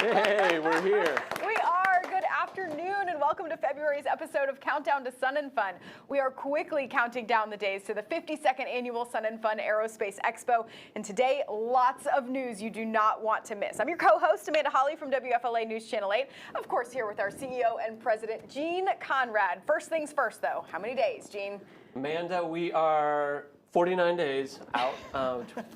Hey, we're here. We are. Good afternoon and welcome to February's episode of Countdown to Sun and Fun. We are quickly counting down the days to the 52nd annual FUN Aerospace Expo. And today, lots of news you do not want to miss. I'm your co-host, Amanda Holly from WFLA News Channel 8. Of course, here with our CEO and President, Gene Conrad. First things first, though. How many days, Gene? Amanda, we are 49 days out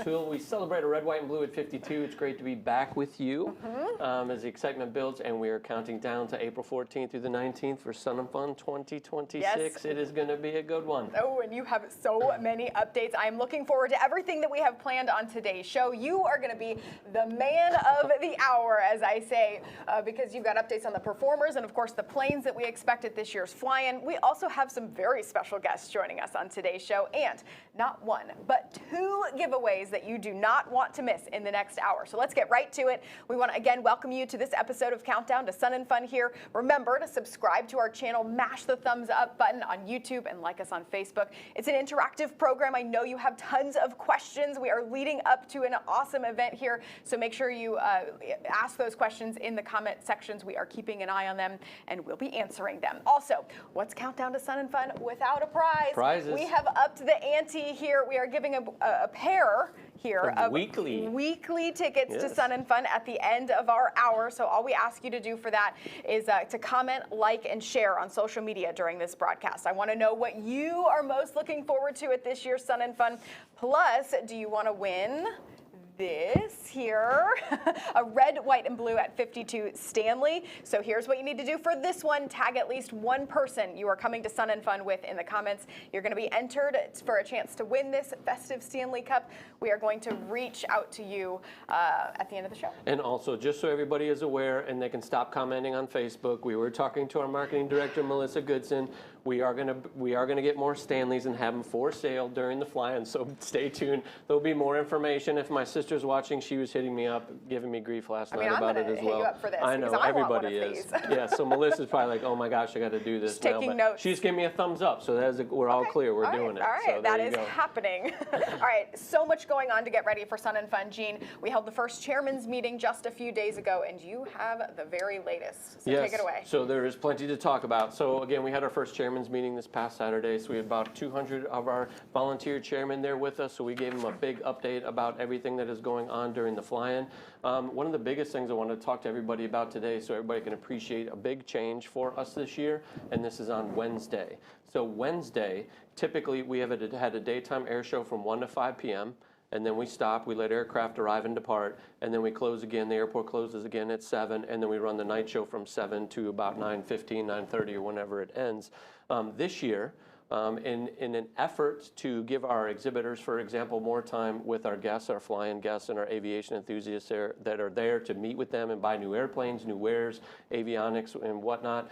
till we celebrate a red, white, and blue at 52. It's great to be back with you as the excitement builds, and we are counting down to April 14th through the 19th for Sun and Fun 2026. Yes. It is going to be a good one. Oh, and you have so many updates. I am looking forward to everything that we have planned on today's show. You are going to be the man of the hour, as I say, because you've got updates on the performers and, of course, the planes that we expect at this year's fly-in. We also have some very special guests joining us on today's show, and not one, but two giveaways that you do not want to miss in the next hour. So let's get right to it. We want to again welcome you to this episode of Countdown to Sun and Fun here. Remember to subscribe to our channel, mash the thumbs up button on YouTube, and like us on Facebook. It's an interactive program. I know you have tons of questions. We are leading up to an awesome event here, so make sure you ask those questions in the comment sections. We are keeping an eye on them, and we'll be answering them. Also, what's Countdown to Sun and Fun without a prize? Prizes. We have upped the ante here. We are giving a pair here of weekly tickets to Sun and Fun at the end of our hour. So all we ask you to do for that is to comment, like, and share on social media during this broadcast. I want to know what you are most looking forward to at this year's Sun and Fun. Plus, do you want to win this here, a red, white, and blue at 52 Stanley? So here's what you need to do for this one. Tag at least one person you are coming to Sun and Fun with in the comments. You're going to be entered for a chance to win this festive Stanley Cup. We are going to reach out to you at the end of the show. And also, just so everybody is aware and they can stop commenting on Facebook, we were talking to our marketing director, Melissa Goodson. We are gonna get more Stanleys and have them for sale during the fly-in, so stay tuned. There'll be more information. If my sister's watching, she was hitting me up, giving me grief last night about it as well. I'm gonna hit you up for this. I know, everybody is. Yeah, so Melissa's probably like, oh my gosh, I got to do this now. Taking notes. She's giving me a thumbs up, so we're all clear. We're doing it. All right, so that is happening. All right, so much going on to get ready for Sun and Fun. Gene, we held the first chairman's meeting just a few days ago, and you have the very latest. So take it away. So there is plenty to talk about. So again, we had our first chairman's meeting this past Saturday, so we had about 200 of our volunteer chairmen there with us, so we gave them a big update about everything that is going on during the fly-in. One of the biggest things I want to talk to everybody about today, so everybody can appreciate a big change for us this year, and this is on Wednesday. So Wednesday, typically we had a daytime air show from 1 to 5 p.m., and then we stop, we let aircraft arrive and depart, and then we close again. The airport closes again at 7, and then we run the night show from 7 to about 9:15, 9:30, or whenever it ends. This year, in an effort to give our exhibitors, for example, more time with our guests, our fly-in guests, and our aviation enthusiasts that are there to meet with them and buy new airplanes, new wares, avionics, and whatnot,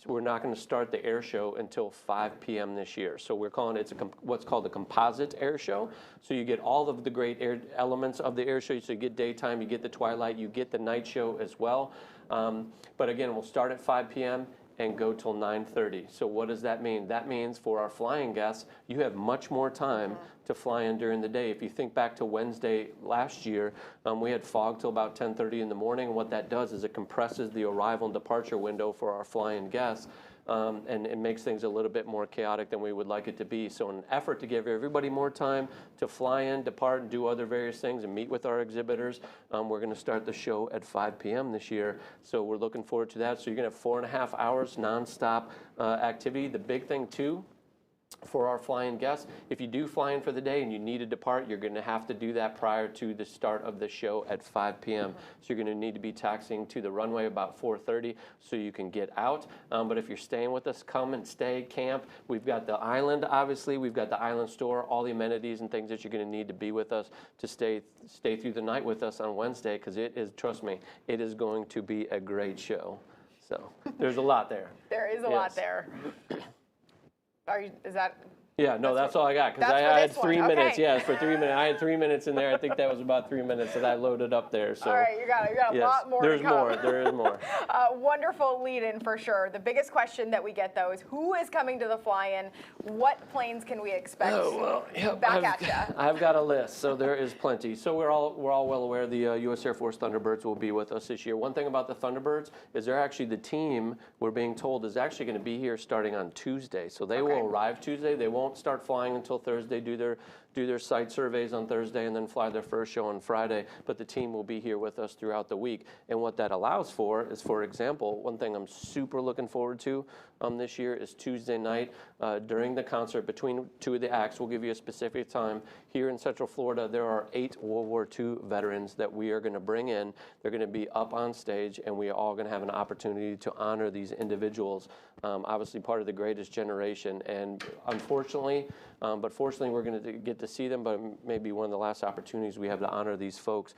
we're not going to start the air show until 5 p.m. this year. So we're calling it what's called a composite air show. So you get all of the great elements of the air show. So you get daytime, you get the twilight, you get the night show as well. But again, we'll start at 5 p.m. and go till 9:30. So what does that mean? That means for our flying guests, you have much more time to fly in during the day. If you think back to Wednesday last year, we had fog till about 10:30 in the morning. And what that does is it compresses the arrival and departure window for our flying guests. And it makes things a little bit more chaotic than we would like it to be. So in an effort to give everybody more time to fly in, depart, and do other various things and meet with our exhibitors, we're going to start the show at 5 p.m. this year. So we're looking forward to that. So you're going to have 4.5 hours nonstop activity. The big thing, too, for our flying guests. If you do fly in for the day and you need to depart, you're going to have to do that prior to the start of the show at 5 p.m. So you're going to need to be taxiing to the runway about 4:30 so you can get out. But if you're staying with us, come and stay, camp. We've got the island, obviously. We've got the island store, all the amenities and things that you're going to need to be with us to stay through the night with us on Wednesday, because it is, trust me, it is going to be a great show. So there's a lot there. There is a lot there. Is that? Yeah, no, that's all I got, because I had 3 minutes. Yeah, for 3 minutes. I had 3 minutes in there. I think that was about 3 minutes that I loaded up there. So. All right, you got a lot more there's to come. more. There is more. Wonderful lead-in for sure. The biggest question that we get, though, is who is coming to the fly-in? What planes can we expect? Back at you. I've got a list, so there is plenty. So we're all well aware the U.S. Air Force Thunderbirds will be with us this year. One thing about the Thunderbirds is they're actually, the team, we're being told, is actually going to be here starting on Tuesday. So they will arrive Tuesday. They won't start flying until Thursday, do their site surveys on Thursday, and then fly their first show on Friday. But the team will be here with us throughout the week. And what that allows for is, for example, one thing I'm super looking forward to this year is Tuesday night during the concert between two of the acts. We'll give you a specific time. Here in Central Florida, there are 8 World War II veterans that we are going to bring in. They're going to be up on stage, and we are all going to have an opportunity to honor these individuals, obviously part of the greatest generation. And unfortunately, but fortunately, we're going to get to see them, but maybe one of the last opportunities we have to honor these folks.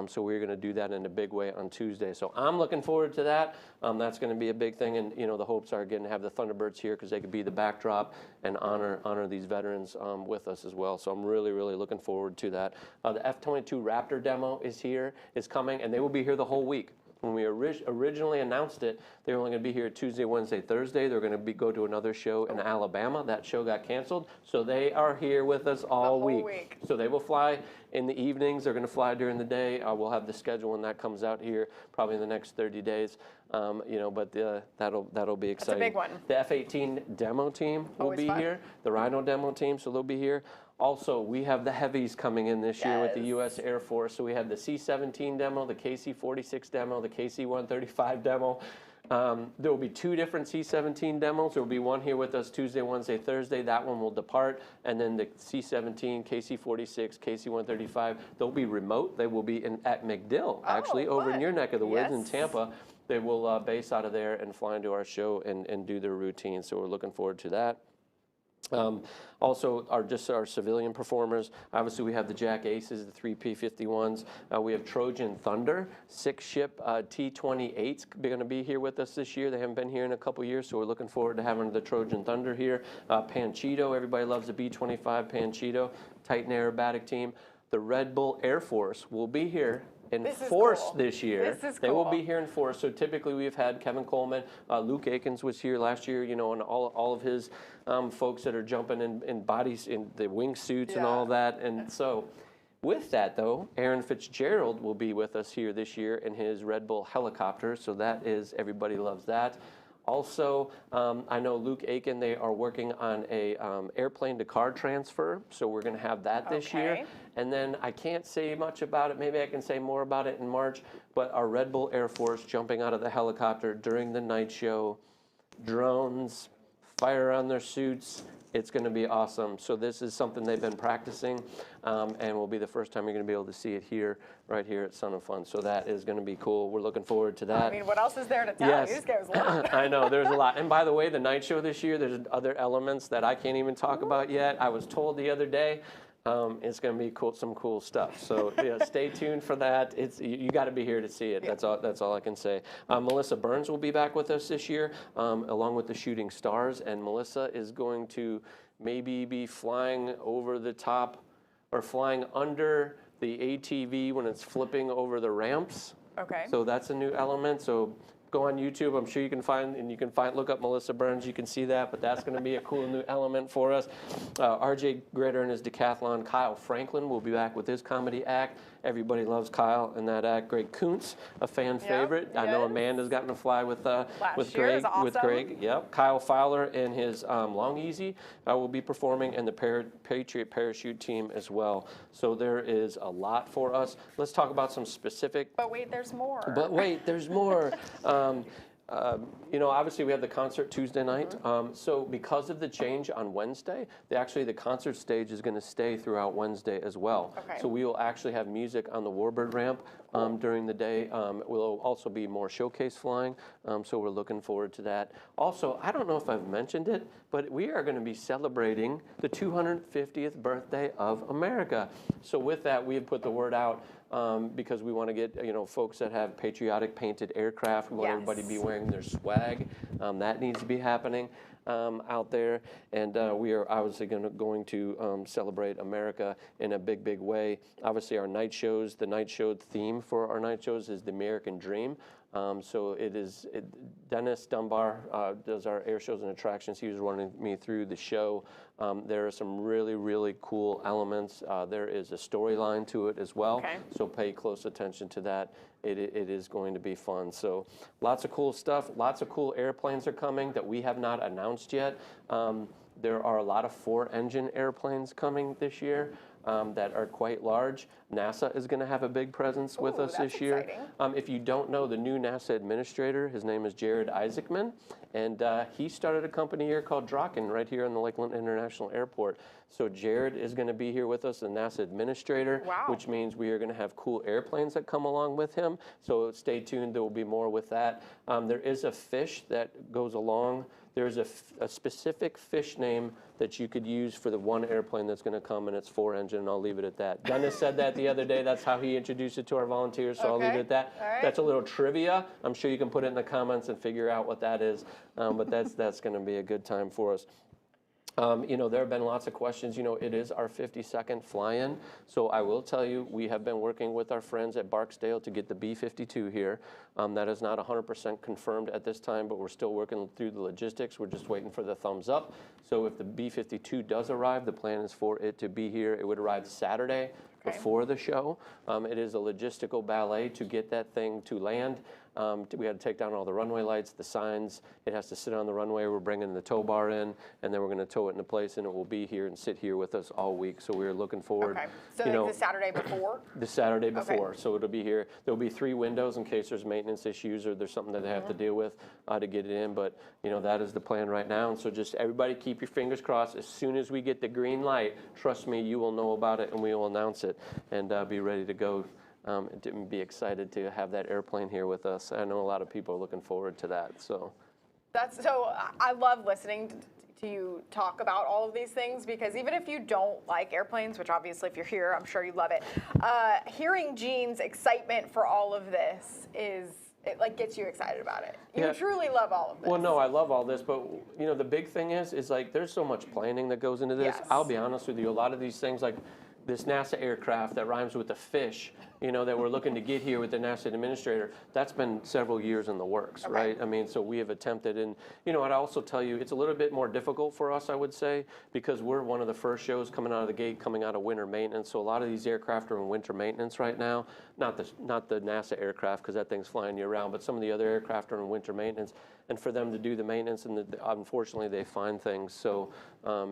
So we're going to do that in a big way on Tuesday. So I'm looking forward to that. That's going to be a big thing. And, you know, the hopes are, again, to have the Thunderbirds here because they could be the backdrop and honor these veterans with us as well. So I'm really, really looking forward to that. The F-22 Raptor demo is coming, and they will be here the whole week. When we originally announced it, they were only going to be here Tuesday, Wednesday, Thursday. They're going to go to another show in Alabama. That show got canceled. So they are here with us all week. So they will fly in the evenings. They're going to fly during the day. We'll have the schedule when that comes out here, probably in the next 30 days. You know, but that'll be exciting. That's a big one. The F-18 demo team will be here. The Rhino demo team, so they'll be here. Also, we have the heavies coming in this year with the U.S. Air Force. So we have the C-17 demo, the KC-46 demo, the KC-135 demo. There will be 2 different C-17 demos. There will be one here with us Tuesday, Wednesday, Thursday. That one will depart. And then the C-17, KC-46, KC-135, they'll be remote. They will be at MacDill, actually, over in your neck of the woods in Tampa. They will base out of there and fly into our show and do their routine. So we're looking forward to that. Also, our civilian performers. Obviously, we have the Jack Aces, the 3 P-51s. We have Trojan Thunder, 6-ship T-28s going to be here with us this year. They haven't been here in a couple years, so we're looking forward to having the Trojan Thunder here. Panchito, everybody loves the B-25 Panchito, Titan aerobatic team. The Red Bull Air Force will be here in force this year. They will be here in force. So typically we've had Kevin Coleman, Luke Akins was here last year, you know, and all of his folks that are jumping in bodies, in the wingsuits and all that. And so with that, though, Aaron Fitzgerald will be with us here this year in his Red Bull helicopter. So that is, everybody loves that. Also, I know Luke Aiken, they are working on a airplane to car transfer, so we're going to have that this year. And then I can't say much about it. Maybe I can say more about it in March, but our Red Bull Air Force jumping out of the helicopter during the night show, drones, fire on their suits. It's going to be awesome. So this is something they've been practicing, and will be the first time you're going to be able to see it here, right here at Sun and Fun. So that is going to be cool. We're looking forward to that. I mean, what else is there to tell? Yes. You just gave us a lot. I know, there's a lot. And by the way, the night show this year, there's other elements that I can't even talk about yet. I was told the other day. It's going to be some cool stuff. So yeah, stay tuned for that. You got to be here to see it. That's all I can say. Melissa Burns will be back with us this year, along with the Shooting Stars. And Melissa is going to maybe be flying over the top or flying under the ATV when it's flipping over the ramps. Okay. So that's a new element. So go on YouTube. I'm sure you can look up Melissa Burns. You can see that, but that's going to be a cool new element for us. RJ Gritter and his decathlon. Kyle Franklin will be back with his comedy act. Everybody loves Kyle and that act. Greg Kuntz, a fan favorite. I know Amanda's gotten to fly with Greg. With Greg, yep. Kyle Fowler and his Long Easy will be performing, and the Patriot Parachute team as well. So there is a lot for us. Let's talk about some specific. But wait, there's more. But wait, there's more. You know, obviously we have the concert Tuesday night. So because of the change on Wednesday, the concert stage is going to stay throughout Wednesday as well. Okay. So we will actually have music on the Warbird ramp during the day. Will also be more showcase flying. So we're looking forward to that. Also, I don't know if I've mentioned it, but we are going to be celebrating the 250th birthday of America. So with that, we have put the word out. Because we want to get, you know, folks that have patriotic painted aircraft. We want everybody to be wearing their swag. That needs to be happening out there. And we are obviously going to celebrate America in a big, big way. Obviously, our night shows, the night show theme for our night shows is the American Dream. So Dennis Dunbar does our air shows and attractions. He was running me through the show. There are some really, really cool elements. There is a storyline to it as well. Okay. So pay close attention to that. It is going to be fun. So lots of cool stuff. Lots of cool airplanes are coming that we have not announced yet. There are a lot of 4-engine airplanes coming this year. That are quite large. NASA is going to have a big presence with us this year. If you don't know the new NASA administrator, his name is Jared Isaacman, and he started a company here called Draken right here on the Lakeland International Airport. So Jared is going to be here with us, the NASA administrator, which means we are going to have cool airplanes that come along with him. So stay tuned. There will be more with that. There is a fish that goes along. There's a specific fish name that you could use for the one airplane that's going to come, and it's 4-engine, and I'll leave it at that. Dennis said that the other day. That's how he introduced it to our volunteers, so I'll leave it at that. That's a little trivia. I'm sure you can put it in the comments and figure out what that is, but that's going to be a good time for us. You know, there have been lots of questions. You know, it is our 52nd fly-in. So I will tell you, we have been working with our friends at Barksdale to get the B-52 here. That is not 100% confirmed at this time, but we're still working through the logistics. We're just waiting for the thumbs up. So if the B-52 does arrive, the plan is for it to be here. It would arrive Saturday before the show. It is a logistical ballet to get that thing to land. We had to take down all the runway lights, the signs. It has to sit on the runway. We're bringing the tow bar in, and then we're going to tow it into place, and it will be here and sit here with us all week. So we're looking forward. So like the Saturday before? The Saturday before. So it'll be here. There'll be 3 windows in case there's maintenance issues or there's something that they have to deal with to get it in. But, you know, that is the plan right now. And so just everybody keep your fingers crossed. As soon as we get the green light, trust me, you will know about it, and we will announce it and be ready to go. And be excited to have that airplane here with us. I know a lot of people are looking forward to that. So I love listening to you talk about all of these things, because even if you don't like airplanes, which obviously if you're here, I'm sure you love it, hearing Gene's excitement for all of this it like gets you excited about it. You truly love all of this. Well, no, I love all this, but you know, the big thing is like there's so much planning that goes into this. I'll be honest with you, a lot of these things like this NASA aircraft that rhymes with the fish, you know, that we're looking to get here with the NASA administrator, that's been several years in the works, right? I mean, so we have attempted, and, you know, I'd also tell you, it's a little bit more difficult for us, I would say, because we're one of the first shows coming out of the gate, coming out of winter maintenance. So a lot of these aircraft are in winter maintenance right now. Not the NASA aircraft, because that thing's flying year round, but some of the other aircraft are in winter maintenance. And for them to do the maintenance, and unfortunately they find things. So,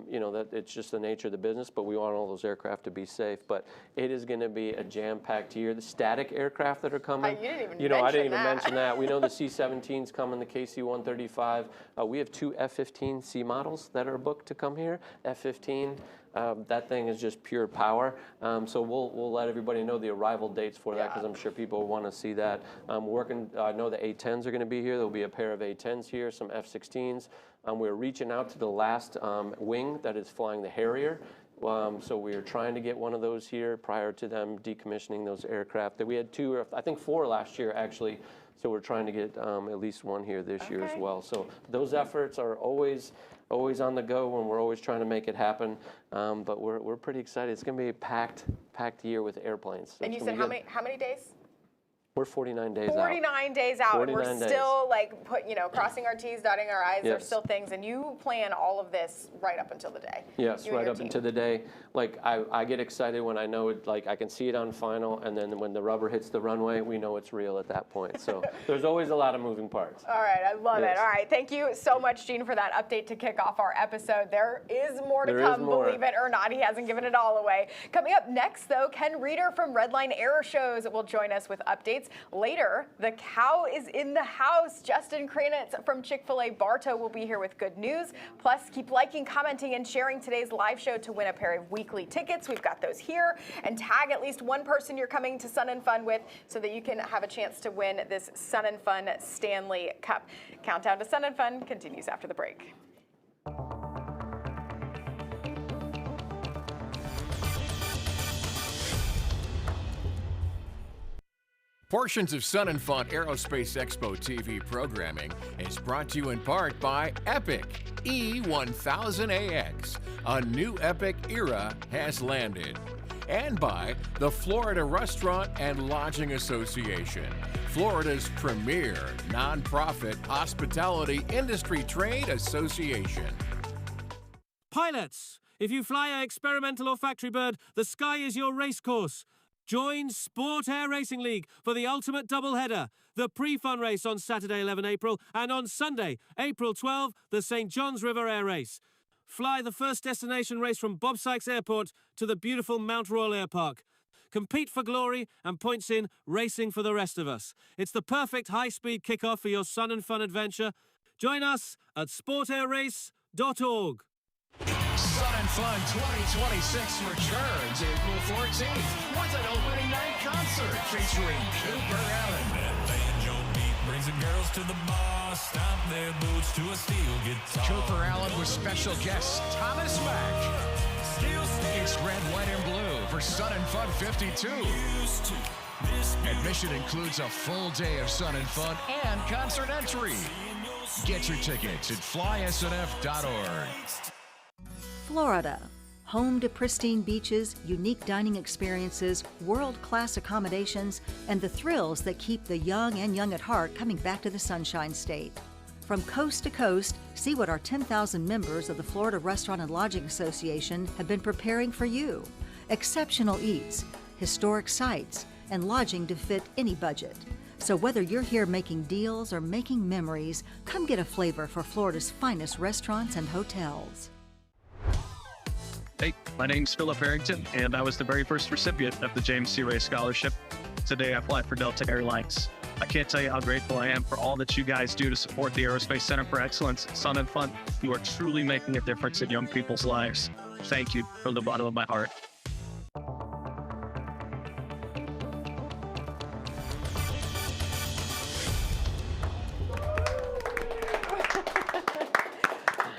you know, that it's just the nature of the business, but we want all those aircraft to be safe. But it is going to be a jam-packed year. The static aircraft that are coming, you didn't even I didn't even mention that. We know the C-17's coming, the KC-135. We have 2 F-15 C models that are booked to come here. F-15. That thing is just pure power. So we'll let everybody know the arrival dates for that, because I'm sure people want to see that. I know the A-10s are going to be here. There'll be a pair of A-10s here, some F-16s. We're reaching out to the last wing that is flying the Harrier. So we are trying to get one of those here prior to them decommissioning those aircraft. We had 2, I think 4 last year actually. So we're trying to get at least one here this year as well. So those efforts are always on the go, and we're always trying to make it happen. But we're pretty excited. It's going to be a packed year with airplanes. So and you said how many days? We're 49 days out. 49 days out. 49 and we're still like crossing our T's, dotting our I's. There's still things, and you plan all of this right up until the day. Yes, right up until the day. Like I get excited when I know it, like I can see it on final, and then when the rubber hits the runway, we know it's real at that point. So there's always a lot of moving parts. All right, I love it. All right, thank you so much, Gene, for that update to kick off our episode. There is more to come, believe it or not. He hasn't given it all away. Coming up next, though, Ken Rieder from Redline Air Shows will join us with updates updates. Later, the cow is in the house. Justin Kranitz from Chick-fil-A Bartow will be here with good news. Plus, keep liking, commenting, and sharing today's live show to win a pair of weekly tickets. We've got those here. And tag at least one person you're coming to Sun and Fun with so that you can have a chance to win this Sun and Fun Stanley Cup. Countdown to Sun and Fun continues after the break. Portions of FUN Aerospace Expo TV programming is brought to you in part by Epic E1000AX. A new Epic era has landed. And by the Florida Restaurant and Lodging Association, Florida's premier nonprofit hospitality industry trade association. Pilots, if you fly a experimental or factory bird, the sky is your race course. Join Sport Air Racing League for the ultimate doubleheader. The pre-fun race on Saturday 11 April and on Sunday, April 12, the St. John's River Air Race. Fly the first destination race from Bob Sykes Airport to the beautiful Mount Royal Air Park. Compete for glory and points in racing for the rest of us. It's the perfect high-speed kickoff for your Sun and Fun adventure. Join us at sportairrace.org. Sun and Fun 2026 returns April 14th with an opening night concert featuring Cooper Allen. That banjo beat brings the girls to the bar, stomp their boots to a steel guitar. Cooper Allen with special guest Thomas Mack. It's red, white, and blue for Sun and Fun 52. Admission includes a full day of Sun and Fun and concert entry. Get your tickets at flysnf.org. Florida, home to pristine beaches, unique dining experiences, world-class accommodations, and the thrills that keep the young and young at heart coming back to the Sunshine State. From coast to coast, see what our 10,000 members of the Florida Restaurant and Lodging Association have been preparing for you. Exceptional eats, historic sites, and lodging to fit any budget. So whether you're here making deals or making memories, come get a flavor for Florida's finest restaurants and hotels. Hey, my name's Philip Harrington, and I was the very first recipient of the James C. Ray Scholarship. Today, I fly for Delta Airlines. I can't tell you how grateful I am for all that you guys do to support the Aerospace Center for Excellence, Sun and Fun. You are truly making a difference in young people's lives. Thank you from the bottom of my heart.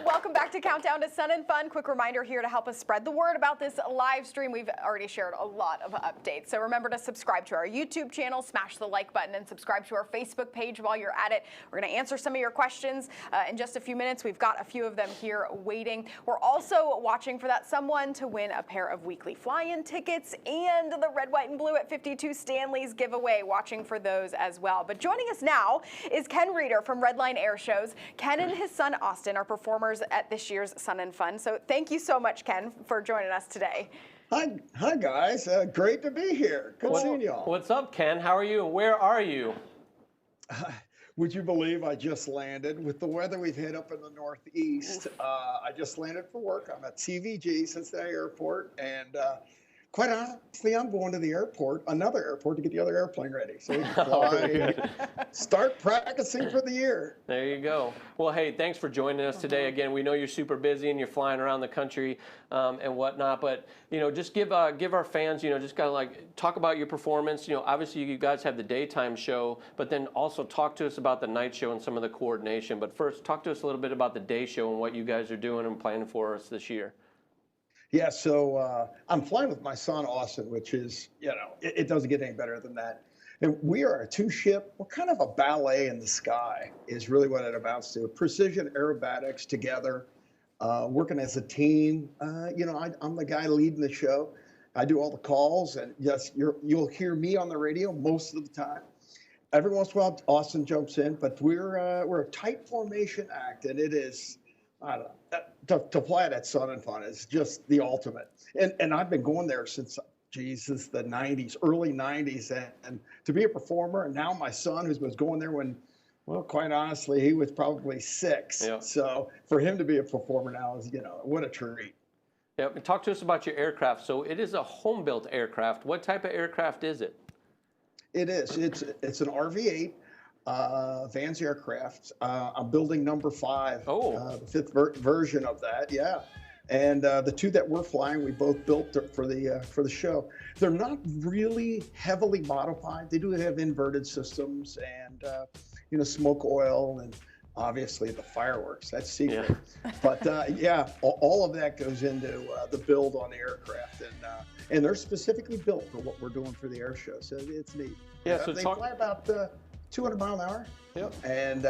Welcome back to Countdown to Sun and Fun. Quick reminder here to help us spread the word about this live stream. We've already shared a lot of updates. So remember to subscribe to our YouTube channel, smash the like button, and subscribe to our Facebook page while you're at it. We're going to answer some of your questions in just a few minutes. We've got a few of them here waiting. We're also watching for that someone to win a pair of weekly fly-in tickets and the red, white, and blue at 52 Stanley's giveaway. Watching for those as well. But joining us now is Ken Rieder from Redline Air Shows. Ken and his son Austin are performers at this year's Sun and Fun. So thank you so much, Ken, for joining us today. Hi guys. Great to be here. Good seeing y'all. What's up, Ken? How are you? Where are you? Would you believe I just landed? With the weather we've had up in the Northeast, I just landed for work. I'm at CVG, Cincinnati Airport, and quite honestly, I'm going to the airport, another airport, to get the other airplane ready. So we can fly and start practicing for the year. There you go. Well, hey, thanks for joining us today. Again, we know you're super busy and you're flying around the country and whatnot, but, just give our fans, just kind of like talk about your performance. Obviously you guys have the daytime show, but then also talk to us about the night show and some of the coordination. But first, talk to us a little bit about the day show and what you guys are doing and planning for us this year. Yeah, so I'm flying with my son, Austin, which is, it doesn't get any better than that. And we are a two-ship, we're kind of a ballet in the sky is really what it amounts to. Precision aerobatics together, working as a team. I'm the guy leading the show. I do all the calls, and yes, you'll hear me on the radio most of the time. Every once in a while, Austin jumps in, but we're a tight formation act, and it is, I don't know, to fly that Sun and Fun is just the ultimate. And I've been going there since, since the 90s, early 90s. And to be a performer, and now my son, who was going there when, well, quite honestly, he was probably 6. Yeah. So for him to be a performer now is, what a treat. Yeah, talk to us about your aircraft. So it is a home-built aircraft. What type of aircraft is it? It is. It's an RV-8 Vans aircraft. I'm building number 5. The 5th version of that. Yeah. And the 2 that we're flying, we both built for the show. They're not really heavily modified. They do have inverted systems and smoke oil and obviously the fireworks. That's secret. Yeah. But all of that goes into the build on the aircraft, and they're specifically built for what we're doing for the air show. So it's neat. Yeah. So they fly about 200 mile an hour. Yep. And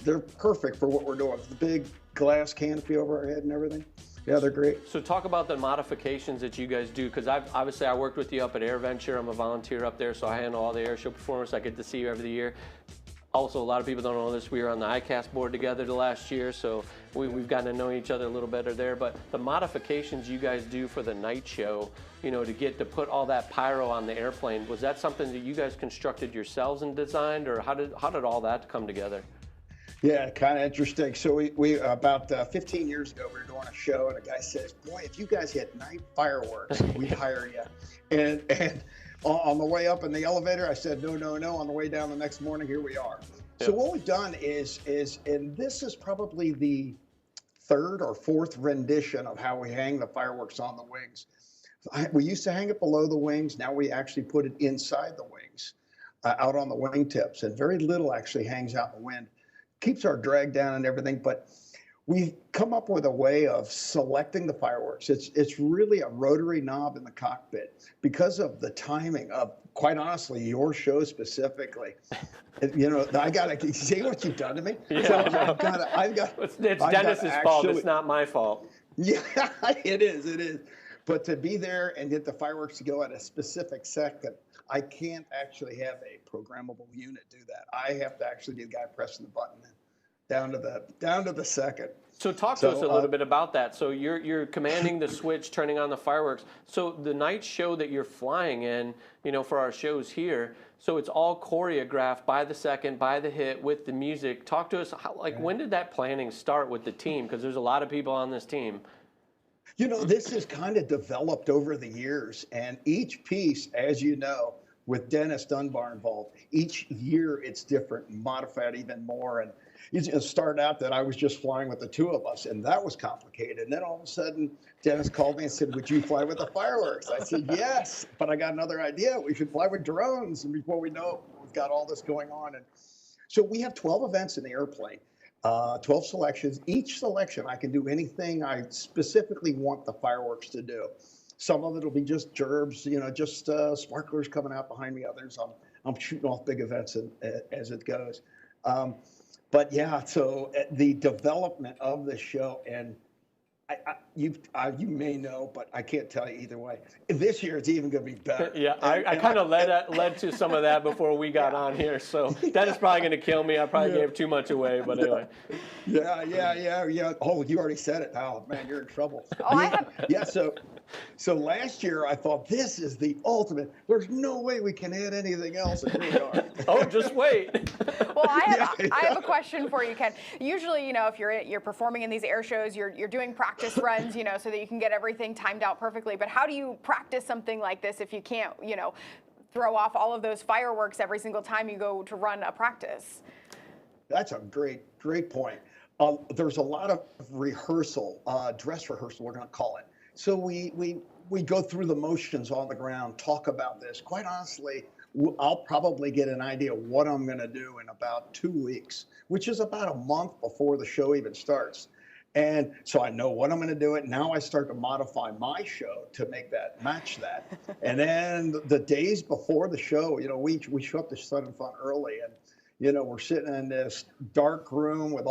they're perfect for what we're doing. The big glass canopy over our head and everything. Yeah, they're great. So talk about the modifications that you guys do, because I worked with you up at AirVenture. I'm a volunteer up there, so I handle all the air show performance. I get to see you every year. Also, a lot of people don't know this. We were on the ICAST board together the last year, so we've gotten to know each other a little better there. But the modifications you guys do for the night show, to put all that pyro on the airplane, was that something that you guys constructed yourselves and designed, or how did all that come together? Yeah, kind of interesting. So we about 15 years ago, we were doing a show, and a guy says, "Boy, if you guys had night fireworks, we'd hire you." And on the way up in the elevator, I said, no. On the way down the next morning, here we are. Yep. So what we've done is, and this is probably the 3rd or 4th rendition of how we hang the fireworks on the wings. We used to hang it below the wings. Now we actually put it inside the wings, out on the wingtips, and very little actually hangs out in the wind. Keeps our drag down and everything, but we've come up with a way of selecting the fireworks. It's really a rotary knob in the cockpit because of the timing of, quite honestly, your show specifically. I gotta see what you've done to me. Yeah, so it's Dennis's fault. It's not my fault. Yeah, it is. But to be there and get the fireworks to go at a specific second, I can't actually have a programmable unit do that. I have to actually be the guy pressing the button down to the second. So talk to us a little bit about that. So you're commanding the switch, turning on the fireworks. So the night show that you're flying in, for our shows here, so it's all choreographed by the second, by the hit, with the music. Talk to us, when did that planning start with the team? Because there's a lot of people on this team. This has kind of developed over the years, and each piece, as you know, with Dennis Dunbar involved, each year it's different, modified even more. And it started out that I was just flying with the 2 of us, and that was complicated. And then all of a sudden, Dennis called me and said, "Would you fly with the fireworks?" I said, "Yes, but I got another idea. We should fly with drones." And before we know it, we've got all this going on. And so we have 12 events in the airplane. 12 selections. Each selection, I can do anything I specifically want the fireworks to do. Some of it will be just gerbs, just sparklers coming out behind me. Others, I'm shooting off big events as it goes. But yeah, so the development of the show, and you may know, but I can't tell you either way. This year it's even going to be better. Yeah, I kind of led to some of that before we got on here. So that is probably going to kill me. I probably gave too much away, but anyway. Yeah. Oh, you already said it. Oh man, you're in trouble. So last year I thought, this is the ultimate. There's no way we can add anything else, and here we are. Oh, just wait. Well, I have a question for you, Ken. Usually, if you're performing in these air shows, you're doing practice runs, so that you can get everything timed out perfectly. But how do you practice something like this if you can't, throw off all of those fireworks every single time you go to run a practice? That's a great point. There's a lot of rehearsal, dress rehearsal, we're going to call it. So we go through the motions on the ground, talk about this. Quite honestly, I'll probably get an idea what I'm going to do in about 2 weeks, which is about a month before the show even starts. And so I know what I'm going to do. Now I start to modify my show to make that match that. And then the days before the show, we show up to Sun and Fun early, and we're sitting in this dark room with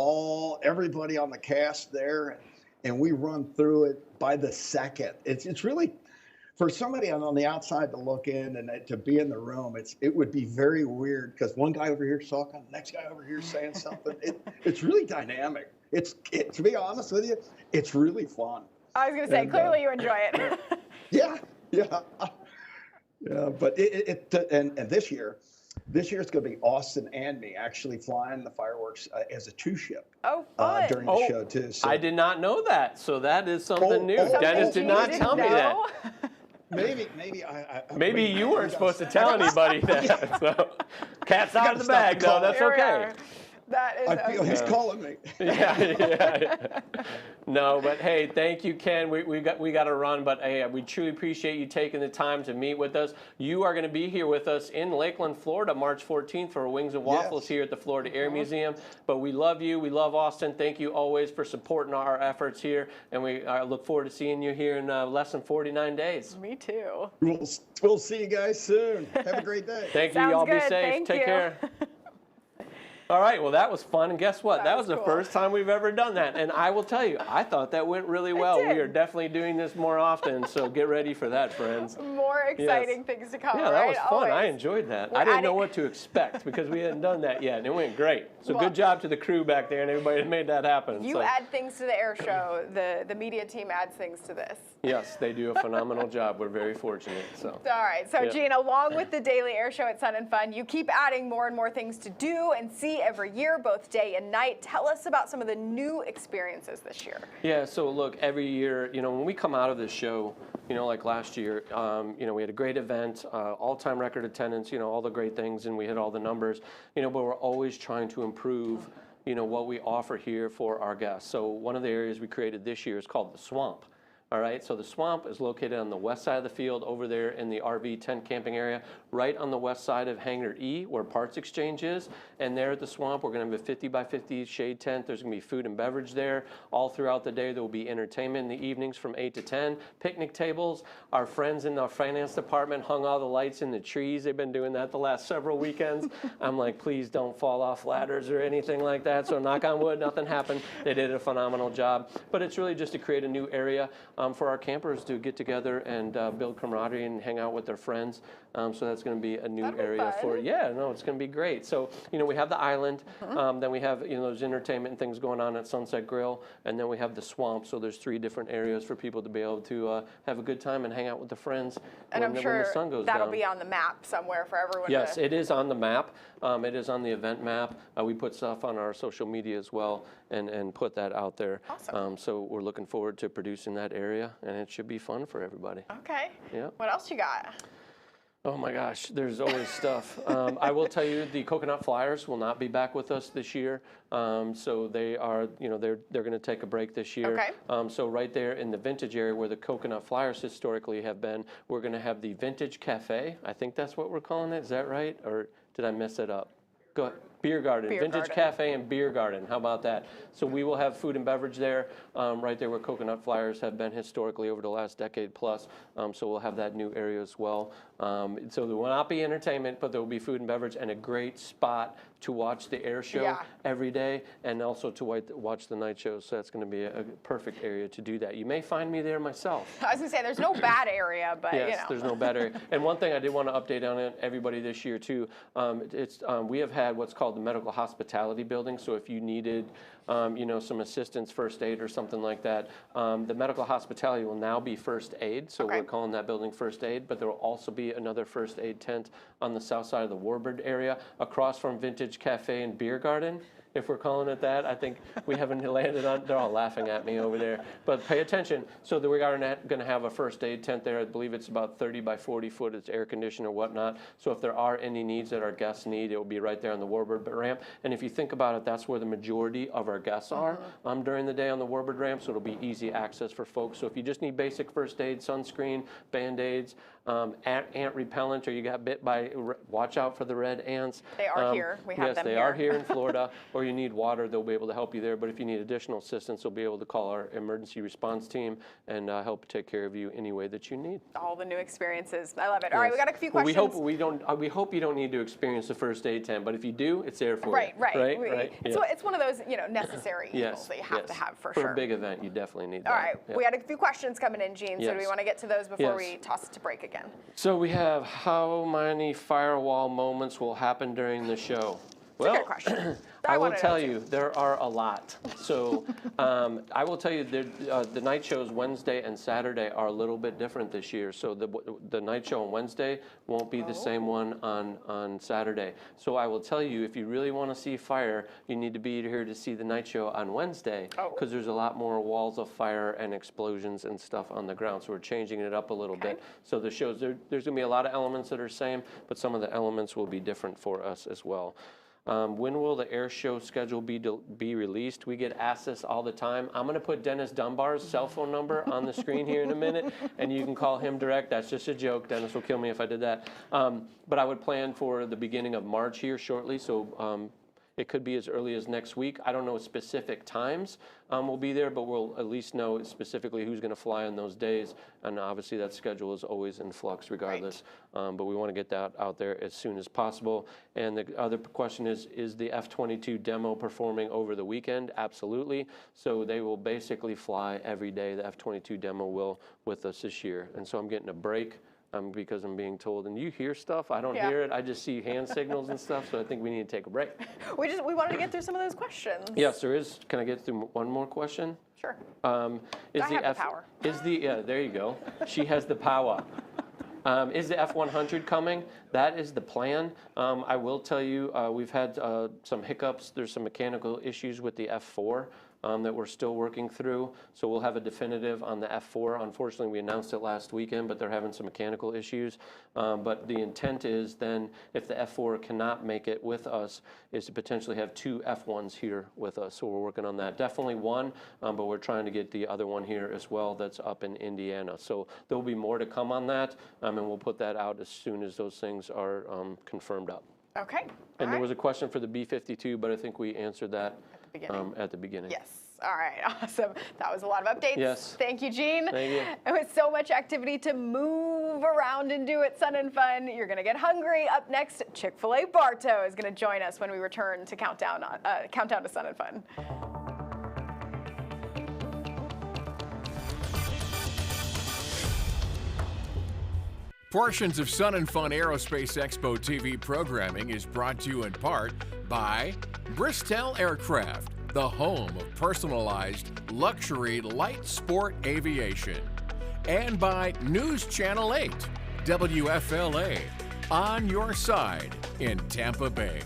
everybody on the cast there, and we run through it by the second. It's really, for somebody on the outside to look in and to be in the room, it would be very weird because one guy over here is talking, the next guy over here is saying something. It's really dynamic. To be honest with you, it's really fun. I was going to say, clearly you enjoy it. Yeah. But and this year it's going to be Austin and me actually flying the fireworks as a 2-ship. Oh, fun. During the show too. So. I did not know that. So that is something new. Dennis did not tell me that. Maybe you weren't supposed to tell anybody that. So, cat's out of the bag, though. That's Here we okay. are. That is I feel he's calling me. Yeah. No, but hey, thank you, Ken. We got to run, but hey, we truly appreciate you taking the time to meet with us. You are going to be here with us in Lakeland, Florida, March 14th for Wings and Waffles here at the Florida Air Museum. But we love you. We love Austin. Thank you always for supporting our efforts here, and we look forward to seeing you here in less than 49 days. Me too. We'll see you guys soon. Have a great day. Thank you. Sounds Y'all be good. safe. Thank Take you. care. All right, well, that was fun, and guess what? That was the cool. first time we've ever done that, and I will tell you, I thought that went really well. We are definitely doing this more often, so get ready for that, friends. More exciting things to come, Yeah, right? that was fun. Always. I enjoyed that. We're I didn't know adding- what to expect because we hadn't done that yet, and it went great. So Well, good job to the crew back there and everybody that made that happen. You So, add things to the air show. The media team adds things to this. yes, they do a phenomenal job. We're very fortunate. So. All right, so Yeah. Gene, along with the daily air show at Sun and Fun, you keep adding more and more things to do and see every year, both day and night. Tell us about some of the new experiences this year. Yeah, so look, every year, when we come out of this show, like last year, we had a great event, all-time record attendance, all the great things, and we hit all the numbers, but we're always trying to improve, what we offer here for our guests. So one of the areas we created this year is called the Swamp. All right, so the Swamp is located on the west side of the field over there in the RV tent camping area, right on the west side of Hangar E where Parts Exchange is. And there at the Swamp, we're going to have a 50 by 50 shade tent. There's going to be food and beverage there. All throughout the day, there will be entertainment in the evenings from 8 to 10. Picnic tables. Our friends in the finance department hung all the lights in the trees. They've been doing that the last several weekends. I'm like, please don't fall off ladders or anything like that. So knock on wood, nothing happened. They did a phenomenal job. But it's really just to create a new area for our campers to get together and build camaraderie and hang out with their friends. So that's going to be a new That'll be area for, fun. it's going to be great. So, we have the island, then we have, those entertainment and things going on at Sunset Grill, and then we have the Swamp. So there's 3 different areas for people to be able to have a good time and hang out with the friends And when, I'm when sure the sun goes that'll down. be on the map somewhere for everyone Yes, to... it is on the map. It is on the event map. We put stuff on our social media as well and put that out there. Awesome. So we're looking forward to producing that area, and it should be fun for everybody. Okay. Yeah. What else you got? Oh my gosh, there's always stuff. I will tell you, the Coconut Flyers will not be back with us this year. So they are, they're going to take a break this year. Okay. So right there in the vintage area where the Coconut Flyers historically have been, we're going to have the Vintage Cafe. I think that's what we're calling it. Is that right? Or did I mess it up? Go ahead. Beer Garden, Beer Vintage Garden. Cafe and Beer Garden. How about that? So we will have food and beverage there, right there where Coconut Flyers have been historically over the last decade plus. So we'll have that new area as well. So there will not be entertainment, but there will be food and beverage and a great spot to watch the air show every day and also to watch the night shows. So that's going to be a perfect area to do that. You may find me there myself. I was going to say, there's no bad area, but, Yes, there's no bad area. And one thing I did want to update on everybody this year, too, we have had what's called the Medical Hospitality Building. So if you needed, some assistance, first aid or something like that, the Medical Hospitality will now be first aid. So we're calling that building first aid, but there will also be another first aid tent on the south side of the Warbird area across from Vintage Cafe and Beer Garden. If we're calling it that, I think we haven't landed on. They're all laughing at me over there. But pay attention. So we're going to have a first aid tent there. I believe it's about 30 by 40 foot. It's air conditioned or whatnot. So if there are any needs that our guests need, it will be right there on the Warbird ramp. And if you think about it, that's where the majority of our guests are during the day on the Warbird ramp. So it'll be easy access for folks. So if you just need basic first aid, sunscreen, Band-Aids, ant repellent, or you got bit by, watch out for the red ants. They are here. We have yes, them they here. are here in Florida. Or you need water, they'll be able to help you there. But if you need additional assistance, they'll be able to call our emergency response team and help take care of you any way that you need. All the new experiences. I love it. All right, we got a few questions. We hope you don't need to experience the first aid tent, but if you do, it's there for Right. you. Right. It's one of those, necessary evils Yes. that you have to have for For sure. a big event, you definitely need that. All right, Yeah. we had a few questions coming in, Gene, so do we Yes. want to get to those before Yes. we toss it to break again? So we have how many firewall moments will happen during the show? It's a good question. I will wanna know tell too. you, there are a lot. So I will tell you, the night shows Wednesday and Saturday are a little bit different this year. So the night show on Wednesday won't be the same one on Saturday. So I will tell you, if you really want to see fire, you need to be here to see the night show on Wednesday, because there's a lot more walls of fire and explosions and stuff on the ground. So we're changing it up a little bit. So the shows, there's going to be a lot of elements that are same, but some of the elements will be different for us as well. When will the air show schedule be released? We get asked this all the time. I'm going to put Dennis Dunbar's cell phone number on the screen here in a minute, and you can call him direct. That's just a joke. Dennis will kill me if I did that. But I would plan for the beginning of March here shortly, so it could be as early as next week. I don't know specific times we'll be there, but we'll at least know specifically who's going to fly on those days. And obviously that schedule is always in flux regardless. But we want to get that out there as soon as possible. And the other question is the F-22 demo performing over the weekend? Absolutely. So they will basically fly every day. The F-22 demo will with us this year. And so I'm getting a break. Because I'm being told, and you hear stuff, I don't hear it, I just see hand signals and stuff, so I think we need to take a break. We wanted to get through some of those questions. Yes, there is. Can I get through one more question? Sure. I have the power. Yeah, there you go. She has the power. Is the F-100 coming? That is the plan. I will tell you, we've had some hiccups. There's some mechanical issues with the F-4. That we're still working through. So we'll have a definitive on the F-4. Unfortunately, we announced it last weekend, but they're having some mechanical issues. But the intent is then, if the F-4 cannot make it with us, is to potentially have 2 F-1s here with us. So we're working on that. Definitely one, but we're trying to get the other one here as well that's up in Indiana. So there will be more to come on that, and we'll put that out as soon as those things are confirmed up. Okay. And there was a question for the B-52, but I think we answered that at the beginning. Yes. All right, awesome. That was a lot of updates. Yes. Thank you, Gene. Thank you. And with so much activity to move around and do at Sun and Fun, you're going to get hungry. Up next, Chick-fil-A Bartow is going to join us when we return to Countdown to Sun and Fun. Portions of Sun and Fun Aerospace Expo TV programming is brought to you in part by Bristol Aircraft, the home of personalized luxury light sport aviation, and by News Channel 8, WFLA, on your side in Tampa Bay.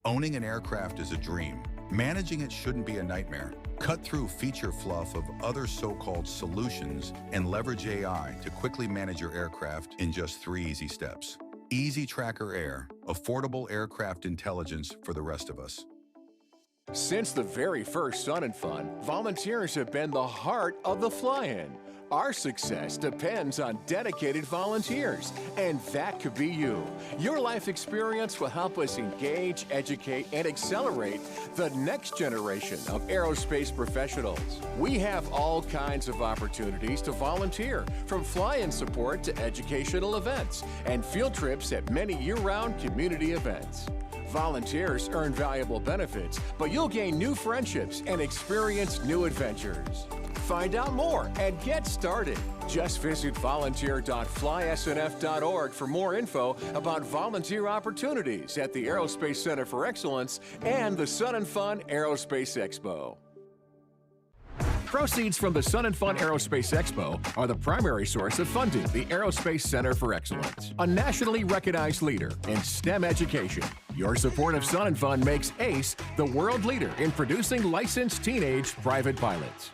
Owning an aircraft is a dream. Managing it shouldn't be a nightmare. Cut through feature fluff of other so-called solutions and leverage AI to quickly manage your aircraft in just 3 easy steps. Easy Tracker Air, affordable aircraft intelligence for the rest of us. Since the very first Sun and Fun, volunteers have been the heart of the fly-in. Our success depends on dedicated volunteers, and that could be you. Your life experience will help us engage, educate, and accelerate the next generation of aerospace professionals. We have all kinds of opportunities to volunteer, from fly-in support to educational events and field trips at many year-round community events. Volunteers earn valuable benefits, but you'll gain new friendships and experience new adventures. Find out more and get started. Just visit volunteer.flysnf.org for more info about volunteer opportunities at the Aerospace Center for Excellence and the Sun and Fun Aerospace Expo. Proceeds from the Sun and Fun Aerospace Expo are the primary source of funding the Aerospace Center for Excellence, a nationally recognized leader in STEM education. Your support of Sun and Fun makes ACE the world leader in producing licensed teenage private pilots.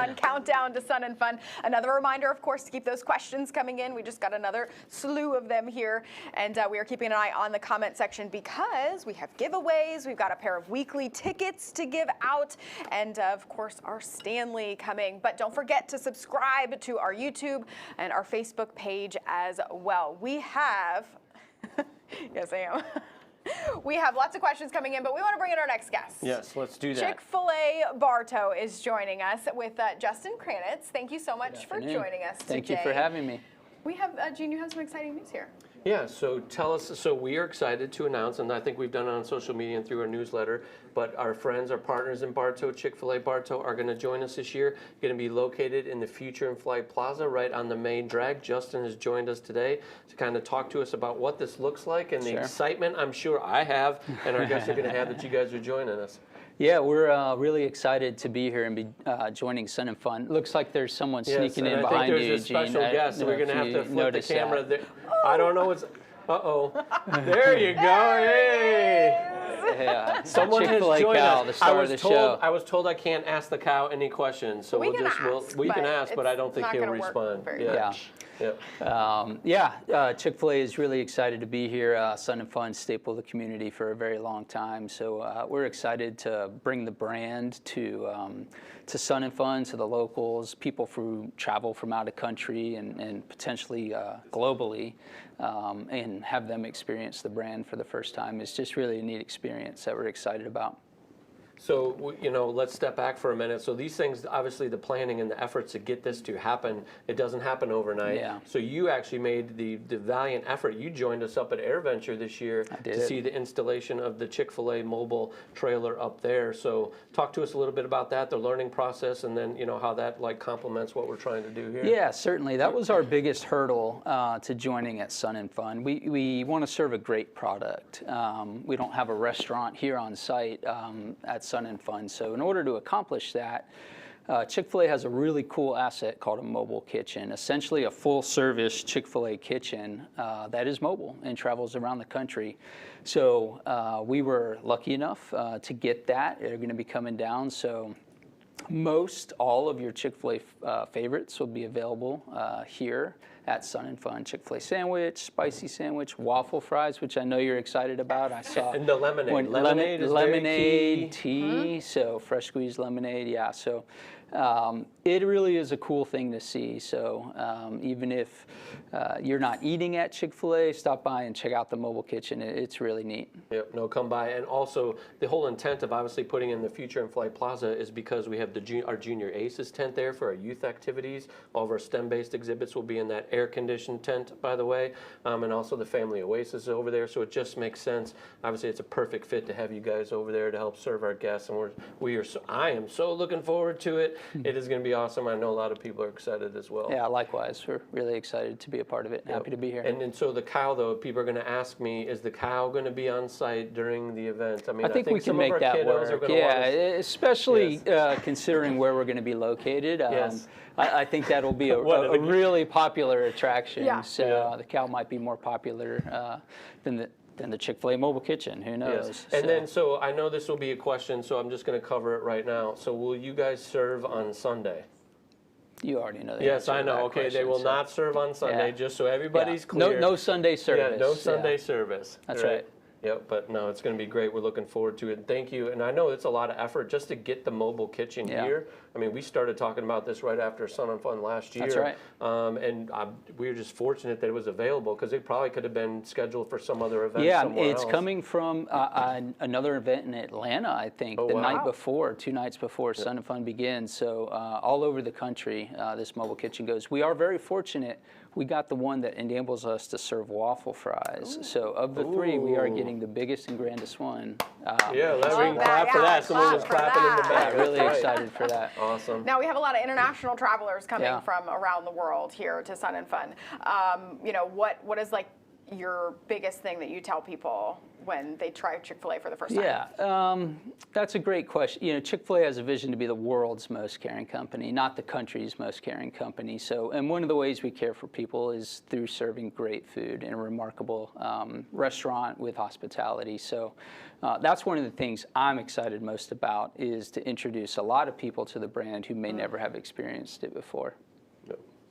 Fun, countdown to Sun and Fun. Another reminder, of course, to keep those questions coming in. We just got another slew of them here, and we are keeping an eye on the comment section because we have giveaways. We've got a pair of weekly tickets to give out, and of course, our Stanley coming. But don't forget to subscribe to our YouTube and our Facebook page as well. We have, yes, I am. We have lots of questions coming in, but we want to bring in our next guest. Yes, let's do that. Chick-fil-A Bartow is joining us with Justin Kranitz. Thank you so much for joining us today. Thank you for having me. We have, Gene, you have some exciting news here. Yeah, so tell us, so we are excited to announce, and I think we've done it on social media and through our newsletter, but our friends, our partners in Bartow, Chick-fil-A Bartow, are going to join us this year. Going to be located in the Future and Flight Plaza right on the main drag. Justin has joined us today to kind of talk to us about what this looks like and the excitement I'm sure I have and our guests are going to have that you guys are joining us. Yeah, we're really excited to be here and be joining Sun and Fun. Looks like there's someone sneaking in behind you, Gene. There's a special guest, so we're going to have to flip the camera. I don't know what's... Uh-oh. There you go. Hey. Yeah, someone has Chick-fil-A joined cow, us. the star of the show. I was told I can't ask the cow any questions, so we can ask, but I don't think he'll respond. Chick-fil-A is really excited to be here. Sun and Fun stapled the community for a very long time, so we're excited to bring the brand to Sun and Fun, to the locals, people who travel from out of country and potentially globally, and have them experience the brand for the first time. It's just really a neat experience that we're excited about. So, you know, let's step back for a minute. So these things, obviously the planning and the efforts to get this to happen, it doesn't happen overnight. Yeah. So you actually made the valiant effort. You joined us up at AirVenture this year to see the installation of the Chick-fil-A mobile trailer up there. So talk to us a little bit about that, the learning process, and then, you know, how that like complements what we're trying to do here. Yeah, certainly. That was our biggest hurdle to joining at Sun and Fun. We want to serve a great product. We don't have a restaurant here on site at Sun and Fun. So in order to accomplish that, Chick-fil-A has a really cool asset called a mobile kitchen, essentially a full-service Chick-fil-A kitchen that is mobile and travels around the country. So we were lucky enough to get that. They're going to be coming down. So most all of your Chick-fil-A favorites will be available here at Sun and Fun. Chick-fil-A sandwich, spicy sandwich, waffle fries, which I know you're excited about. I saw. And the lemonade. Lemonade, tea, so fresh squeezed lemonade, yeah. So it really is a cool thing to see. So even if you're not eating at Chick-fil-A, stop by and check out the mobile kitchen. It's really neat. Yep, no, come by. And also, the whole intent of obviously putting in the Future and Flight Plaza is because we have our Junior Aces tent there for our youth activities. All of our STEM-based exhibits will be in that air-conditioned tent, by the way, and also the Family Oasis over there. So it just makes sense. Obviously, it's a perfect fit to have you guys over there to help serve our guests, and I am so looking forward to it. It is going to be awesome. I know a lot of people are excited as well. Yeah, likewise. We're really excited to be a part of it. Happy to be here. And so the cow, though, people are going to ask me, is the cow going to be on site during the event? I mean, I think we can make that work. Yeah, especially considering where we're going to be located. I think that'll be a really popular attraction. Yeah. So the cow might be more popular than the Chick-fil-A mobile kitchen. Who knows? Yes. And then, so I know this will be a question, so I'm just going to cover it right now. So will you guys serve on Sunday? You already know that. Yes, I know. Okay, they will not serve on Sunday, just so everybody's clear. No Sunday service. Yeah, no Sunday service. That's right. Yep, but no, it's going to be great. We're looking forward to it. Thank you. And I know it's a lot of effort just to get the mobile kitchen here. I mean, we started talking about this right after Sun and Fun last year. That's right. And we were just fortunate that it was available because it probably could have been scheduled for some other event somewhere else. Coming from another event in Atlanta, I think, night before, 2 nights before Sun and Fun begins. So all over the country, this mobile kitchen goes. We are very fortunate. We got the one that enables us to serve waffle fries. Ooh. So of the 3, we are getting the biggest and grandest one. Let me clap for that. Someone was clapping in the back. Really excited for that. Awesome. Now, we have a lot of international travelers coming from around the world here to Sun and Fun. You know, what is like your biggest thing that you tell people when they try Chick-fil-A for the first time? Yeah, that's a great question. You know, Chick-fil-A has a vision to be the world's most caring company, not the country's most caring company. So, and one of the ways we care for people is through serving great food in a remarkable restaurant with hospitality. So that's one of the things I'm excited most about, is to introduce a lot of people to the brand who may never have experienced it before.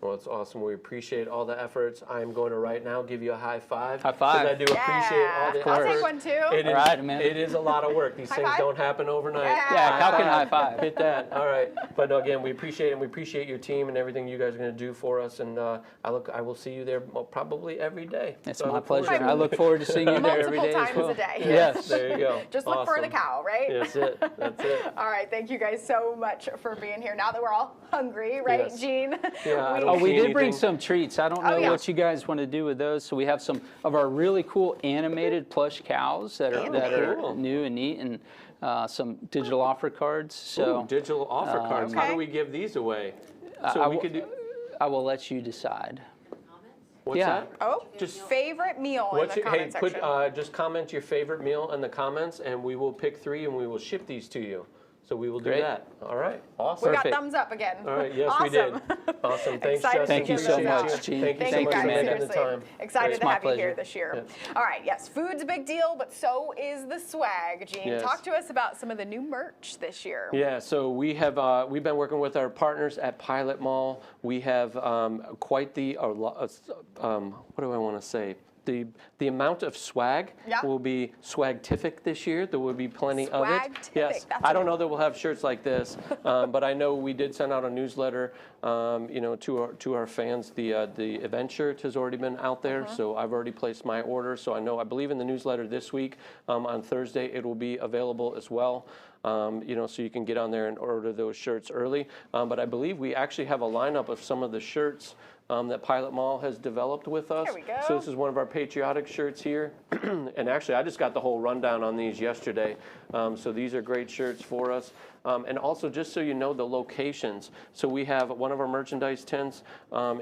Well, it's awesome. We appreciate all the efforts. I'm going to right now give you a high five. High five. Because I do appreciate all the I'll efforts. take one too. It is, All right, man. It is a lot of work. These things five. don't happen overnight. Yeah, how can high five? Hit that. All right. But again, we appreciate it, and we appreciate your team and everything you guys are going to do for us. And I will see you there probably every day. It's So I my look forward pleasure. to it. I look forward to seeing you there every day as Multiple well. times a day. Yes. There you go. Just look for the Awesome. cow, right? That's it. That's it. All right, thank you guys so much for being here. Now that we're all hungry, right, Yes. Gene? Yeah, I don't Oh, we see did bring anything. some treats. I don't know yeah. what you guys want to do with those. So we have some of our really cool animated plush cows that are cool. new and neat, and some digital offer cards. So Ooh, digital offer cards. How Okay. do we give these away? I So we will- could do. I will let you decide. What's Yeah. that? Oh, Just favorite meal in What's the your, hey, comment put section. just comment your favorite meal in the comments, and we will pick 3 and we will ship these to you. So we will do Great. that. All right. We Awesome. got Perfect. thumbs up again. All right. Yes, awesome. we did. Awesome. Thanks, Excited Justin. to Thank you give so those much, out. Gene. Thank you Thank so you much guys, for making the seriously. time. Excited It's to my have you here pleasure. this year. Yeah. All right, yes, food's a big deal, but so is the swag. Gene, Yes. talk to us about some of the new merch this year. Yeah, so we've been working with our partners at Pilot Mall. We have quite the what do I want to say? The amount of swag Yeah. will be swagtific this year. There will be plenty of it. Swagtific, Yes, that's I a don't new know that we'll have shirts like this, but I know we did send out a newsletter, to our fans. The event shirt has already been out there, so I've already placed my order. So I believe in the newsletter this week on Thursday it will be available as well. So you can get on there and order those shirts early. But I believe we actually have a lineup of some of the shirts that Pilot Mall has developed with us. There we go. So this is one of our patriotic shirts here. And actually, I just got the whole rundown on these yesterday. So these are great shirts for us. And also, just so you know, the locations. So we have one of our merchandise tents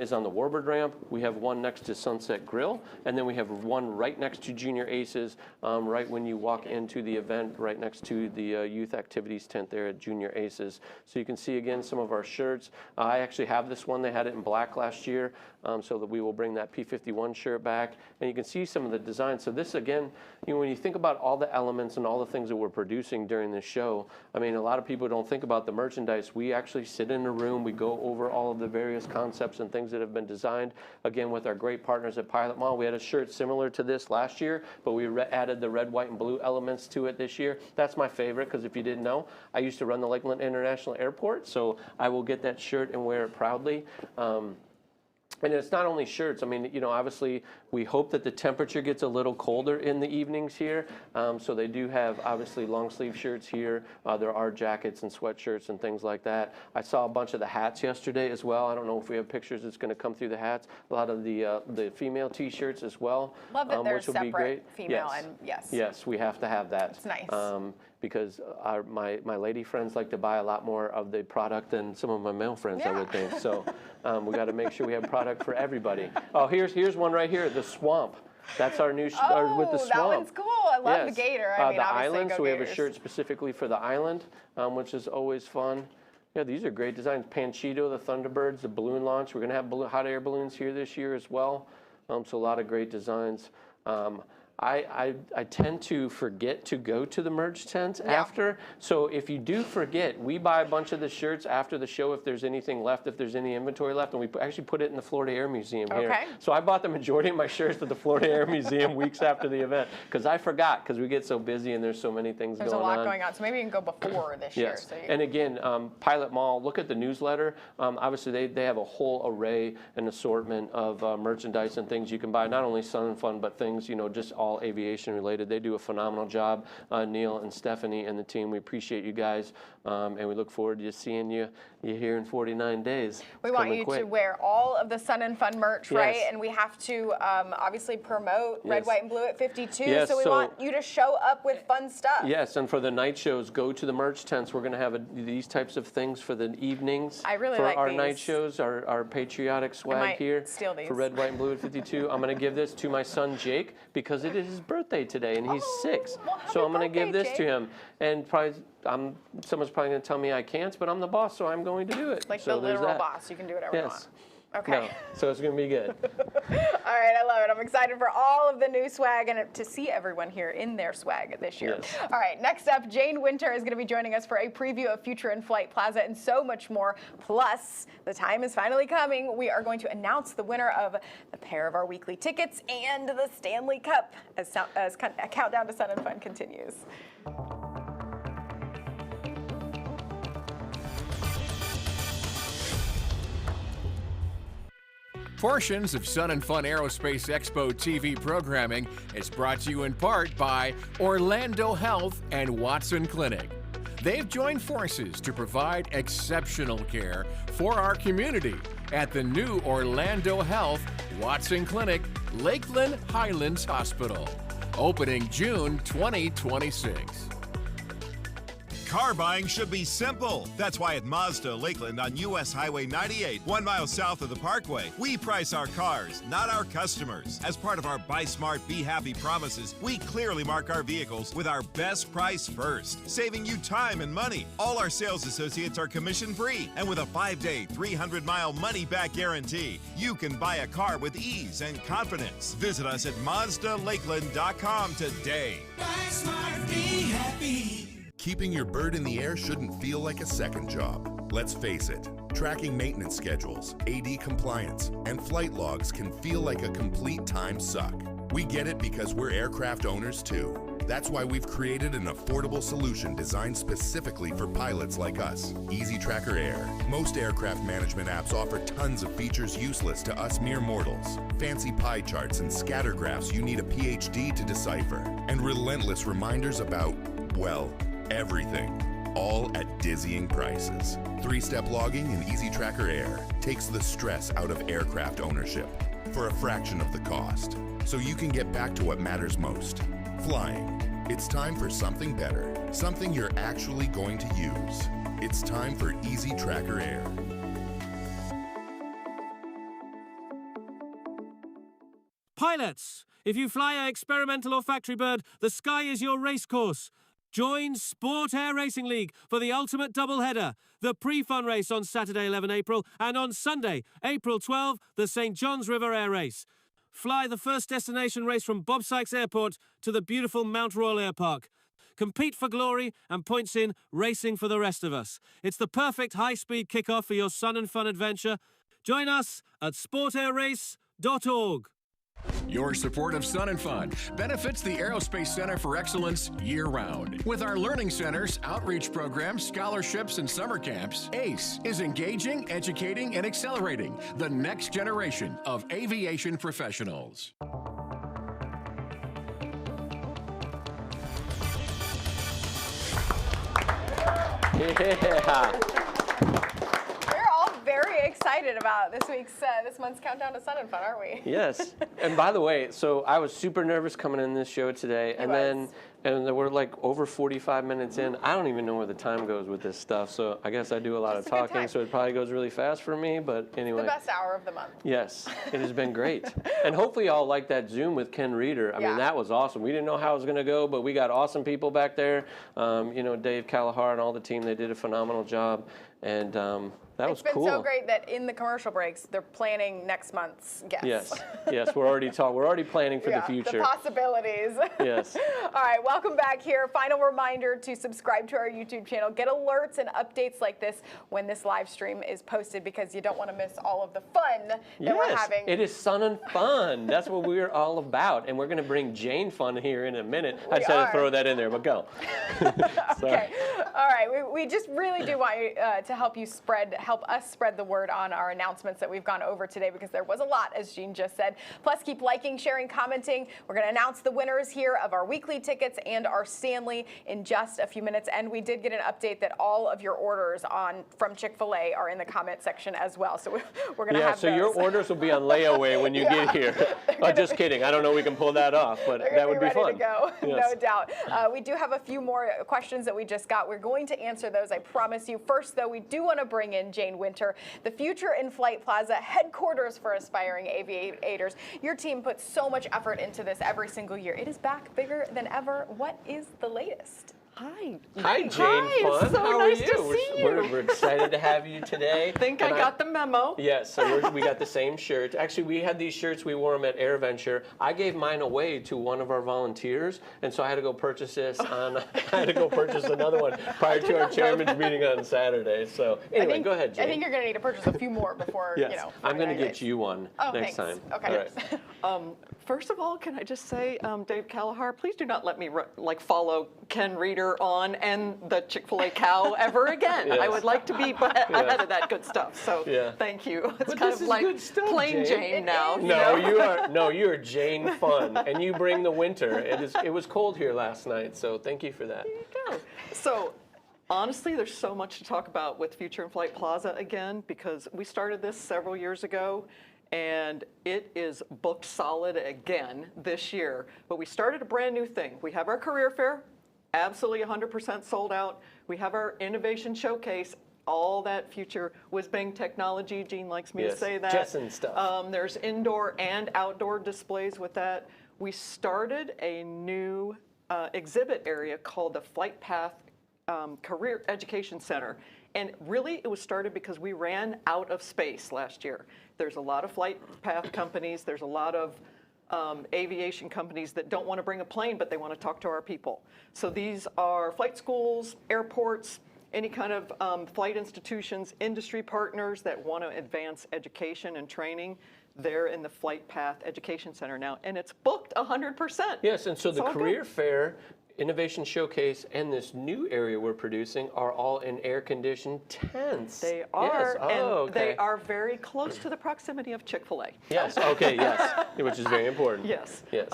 is on the Warbird ramp. We have one next to Sunset Grill. And then we have one right next to Junior Aces, right when you walk into the event, right next to the youth activities tent there at Junior Aces. So you can see, again, some of our shirts. I actually have this one. They had it in black last year. So that we will bring that P51 shirt back. And you can see some of the designs. So this, again, when you think about all the elements and all the things that we're producing during this show, I mean, a lot of people don't think about the merchandise. We actually sit in a room, we go over all of the various concepts and things that have been designed, again, with our great partners at Pilot Mall. We had a shirt similar to this last year, but we added the red, white, and blue elements to it this year. That's my favorite, because if you didn't know, I used to run the Lakeland International Airport, so I will get that shirt and wear it proudly. And it's not only shirts. I mean, obviously, we hope that the temperature gets a little colder in the evenings here. So they do have, obviously, long sleeve shirts here. There are jackets and sweatshirts and things like that. I saw a bunch of the hats yesterday as well. I don't know if we have pictures that's going to come through the hats. A lot of the female T-shirts as well. Love that there's which will be great. separate female Yes. and yes. Yes, we have to have that. It's nice. Because my lady friends like to buy a lot more of the product than some of my male friends, I would think. So we got to make sure we have product for everybody. Oh, here's one right here, the Swamp. That's our new with the Swamp. That one's cool. I love the gator. I mean, the obviously, island. go So we have a Gators. shirt specifically for the island, which is always fun. Yeah, these are great designs. Panchito, the Thunderbirds, the balloon launch. We're going to have hot air balloons here this year as well. So a lot of great designs. I tend to forget to go to the merch tents after. So if you do forget, we buy a bunch of the shirts after the show if there's anything left, if there's any inventory left, and we actually put it in the Florida Air Museum here. Okay. So I bought the majority of my shirts at the Florida Air Museum weeks after the event because I forgot, because we get so busy and there's so many things There's going on. a lot going on, so maybe you can go before this year. Yes, So you and again, Pilot Mall, look at the newsletter. Obviously, they have a whole array and assortment of merchandise and things you can buy, not only Sun and Fun, but things, just all aviation related. They do a phenomenal job. Neil and Stephanie and the team, we appreciate you guys, and we look forward to seeing you here in 49 days. We want you to wear all of the Sun and Fun merch, right? And we have to obviously promote Red, White, and Blue at 52. Yes, so we want you to show up with fun stuff. Yes, and for the night shows, go to the merch tents. We're going to have these types of things for the evenings. I really for like our these. Night shows, our patriotic swag here. Steal these. For Red, White, and Blue at 52. I'm going to give this to my son Jake because it is his birthday today, and he's 6. Well, so I'm going to give this Jake. to him. And probably, someone's probably going to tell me I can't, but I'm the boss, so I'm going to do it. Like so the literal boss, you can do whatever you want. Okay. No, so it's going to be good. All right, I love it. I'm excited for all of the new swag and to see everyone here in their swag this year. Yes. All right, next up, Jane Winter is going to be joining us for a preview of Future in Flight Plaza and so much more. Plus, the time is finally coming. We are going to announce the winner of a pair of our weekly tickets and the Stanley Cup as a countdown to Sun and Fun continues. Portions of Sun and Fun Aerospace Expo TV programming is brought to you in part by Orlando Health and Watson Clinic. They've joined forces to provide exceptional care for our community at the new Orlando Health Watson Clinic, Lakeland Highlands Hospital, opening June 2026. Car buying should be simple. That's why at Mazda Lakeland on US Highway 98, 1 mile south of the Parkway, we price our cars, not our customers. As part of our Buy Smart, Be Happy promises, we clearly mark our vehicles with our best price first, saving you time and money. All our sales associates are commission-free, and with a 5-day, 300-mile money-back guarantee, you can buy a car with ease and confidence. Visit us at MazdaLakeland.com today. Buy smart, be happy. Keeping your bird in the air shouldn't feel like a second job. Let's face it, tracking maintenance schedules, AD compliance, and flight logs can feel like a complete time suck. We get it because we're aircraft owners too. That's why we've created an affordable solution designed specifically for pilots like us, Easy Tracker Air. Most aircraft management apps offer tons of features useless to us mere mortals. Fancy pie charts and scatter graphs you need a PhD to decipher, and relentless reminders about, well, everything, all at dizzying prices. 3-step logging in Easy Tracker Air takes the stress out of aircraft ownership for a fraction of the cost, so you can get back to what matters most, flying. It's time for something better, something you're actually going to use. It's time for Easy Tracker Air. Pilots, if you fly a experimental or factory bird, the sky is your race course. Join Sport Air Racing League for the ultimate doubleheader, the pre-fun race on Saturday 11 April and on Sunday, April 12, the St. John's River Air Race. Fly the first destination race from Bob Sykes Airport to the beautiful Mount Royal Air Park. Compete for glory and points in racing for the rest of us. It's the perfect high-speed kickoff for your Sun and Fun adventure. Join us at sportairrace.org. Your support of Sun and Fun benefits the Aerospace Center for Excellence year-round. With our learning centers, outreach programs, scholarships, and summer camps, ACE is engaging, educating, and accelerating the next generation of aviation professionals. Yeah. We're all very excited about this month's countdown to Sun and Fun, aren't we? Yes. And by the way, so I was super nervous coming in this show today, and we're like over 45 minutes in. I don't even know where the time goes with this stuff, so I guess I do a lot of talking, so it probably goes really fast for me, but anyway. The best hour of the month. Yes, it has been great. And hopefully y'all like that Zoom with Ken Rieder. I mean, that was awesome. We didn't know how it was going to go, but we got awesome people back there. You know, Dave Callahar and all the team, they did a phenomenal job, and that was cool. It's been so great that in the commercial breaks, they're planning next month's guests. Yes, yes, we're already planning for the future. The possibilities. Yes. All right, well, welcome back here. Final reminder to subscribe to our YouTube channel. Get alerts and updates like this when this live stream is posted, because you don't want to miss all of the fun that we're having. It is Sun and Fun. That's what we're all about. And we're going to bring Jane Fun here in a minute. I just had to throw that in there, but go. Okay. All right. We just really do want to help us spread the word on our announcements that we've gone over today, because there was a lot, as Jean just said. Plus, keep liking, sharing, commenting. We're going to announce the winners here of our weekly tickets and our Stanley in just a few minutes. And we did get an update that all of your orders from Chick-fil-A are in the comment section as well. So we're going to have so those. your orders will be on layaway when you get here. Oh, just kidding. I don't know we can pull that off, but that would be fun. To go. Yes. No doubt. We do have a few more questions that we just got. We're going to answer those, I promise you. First, though, we do want to bring in Jane Winter, the future in Flight Plaza, headquarters for aspiring aviators. Your team puts so much effort into this every single year. It is back bigger than ever. What is the latest? Hi. Hi, Jane Hi, Fun. so How nice are you? to see you. We're excited to have you today. I think I got the memo. Yes, so we got the same shirt. Actually, we had these shirts. We wore them at AirVenture. I gave mine away to one of our volunteers, and so I had to go purchase this I had to go purchase another one prior to our chairman's meeting on Saturday. So anyway, go ahead, Jane. I think you're going to need to purchase a few more before, yes, I'm going to get you one next thanks. time. Okay. All right. First of all, can I just say, Dave Callahar, please do not let me follow Ken Rieder on and the Chick-fil-A cow ever again. Yes. I would like to be ahead of that good stuff. So thank you. It's but kind of like stuff, plain Jane now. You are Jane Fun, and you bring the winter. It was cold here last night, so thank you for that. There you go. So honestly, there's so much to talk about with Future in Flight Plaza again, because we started this several years ago. And it is booked solid again this year. But we started a brand new thing. We have our career fair, absolutely 100% sold out. We have our innovation showcase, all that future whiz-bang technology. Jean likes me to say that. Jetson stuff. There's indoor and outdoor displays with that. We started a new exhibit area called the Flight Path Career Education Center. And really, it was started because we ran out of space last year. There's a lot of flight path companies. There's a lot of aviation companies that don't want to bring a plane, but they want to talk to our people. So these are flight schools, airports, any kind of flight institutions, industry partners that want to advance education and training. They're in the Flight Path Education Center now, and it's booked 100%. Yes, and so the career fair, innovation showcase, and this new area we're producing are all in air-conditioned tents. They are, yes. and they are very close to the proximity of Chick-fil-A. Yes, okay, yes, which is very important. Yes. Yes.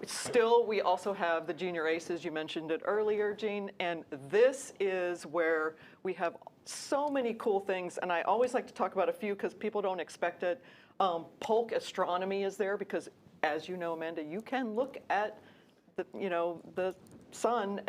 Still, we also have the Junior Aces. You mentioned it earlier, Jean, and this is where we have so many cool things, and I always like to talk about a few because people don't expect it. Polk Astronomy is there because, as you know, Amanda, you can look at the sun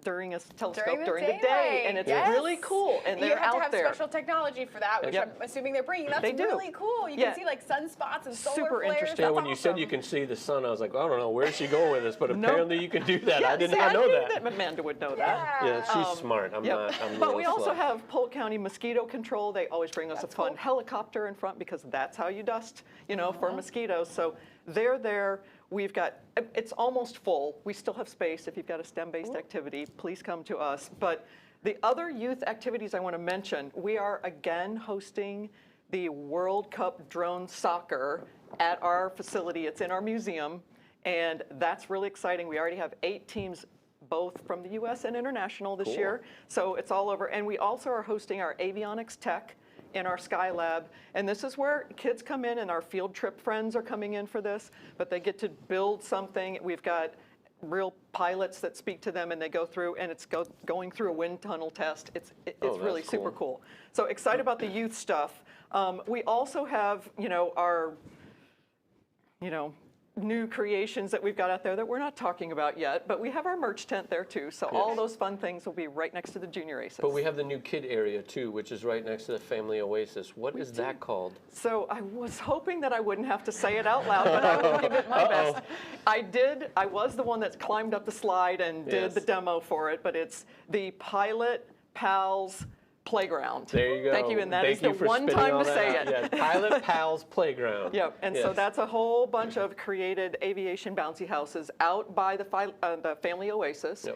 during a telescope during the day, and it's really cool. And they're out there. You have to have special technology for that, which I'm assuming they're bringing. That's really cool. You can see like sunspots and solar super flares. interesting. Yeah, when you said you can see the sun, I was like, I don't know, where's she going with this? But apparently you can do that. I did not know that. Amanda would know that. Yeah, she's smart. I'm not. But we also have Polk County Mosquito Control. They always bring us a fun helicopter in front because that's how you dust, for mosquitoes. So they're there. We've got, it's almost full. We still have space. If you've got a STEM-based activity, please come to us. But the other youth activities I want to mention, we are again hosting the World Cup Drone Soccer at our facility. It's in our museum, and that's really exciting. We already have 8 teams, both from the U.S. and international this year. So it's all over. And we also are hosting our avionics tech in our Sky Lab, and this is where kids come in, and our field trip friends are coming in for this, but they get to build something. We've got real pilots that speak to them, and they go through, and it's going through a wind tunnel test. It's really super cool. So excited about the youth stuff. We also have, our, new creations that we've got out there that we're not talking about yet, but we have our merch tent there too. So all those fun things will be right next to the Junior Aces. But we have the new kid area too, which is right next to the Family Oasis. What is that called? So I was hoping that I wouldn't have to say it out loud, but I will give it my best. I was the one that climbed up the slide and did the demo for it, but it's the Pilot Pals Playground. There you go. Thank you, and that is Thank you the for one spinning time all to that say out. it. Yeah, Pilot Pals Playground. Yep, and so Yes. that's a whole bunch of created aviation bouncy houses out by the Family Oasis,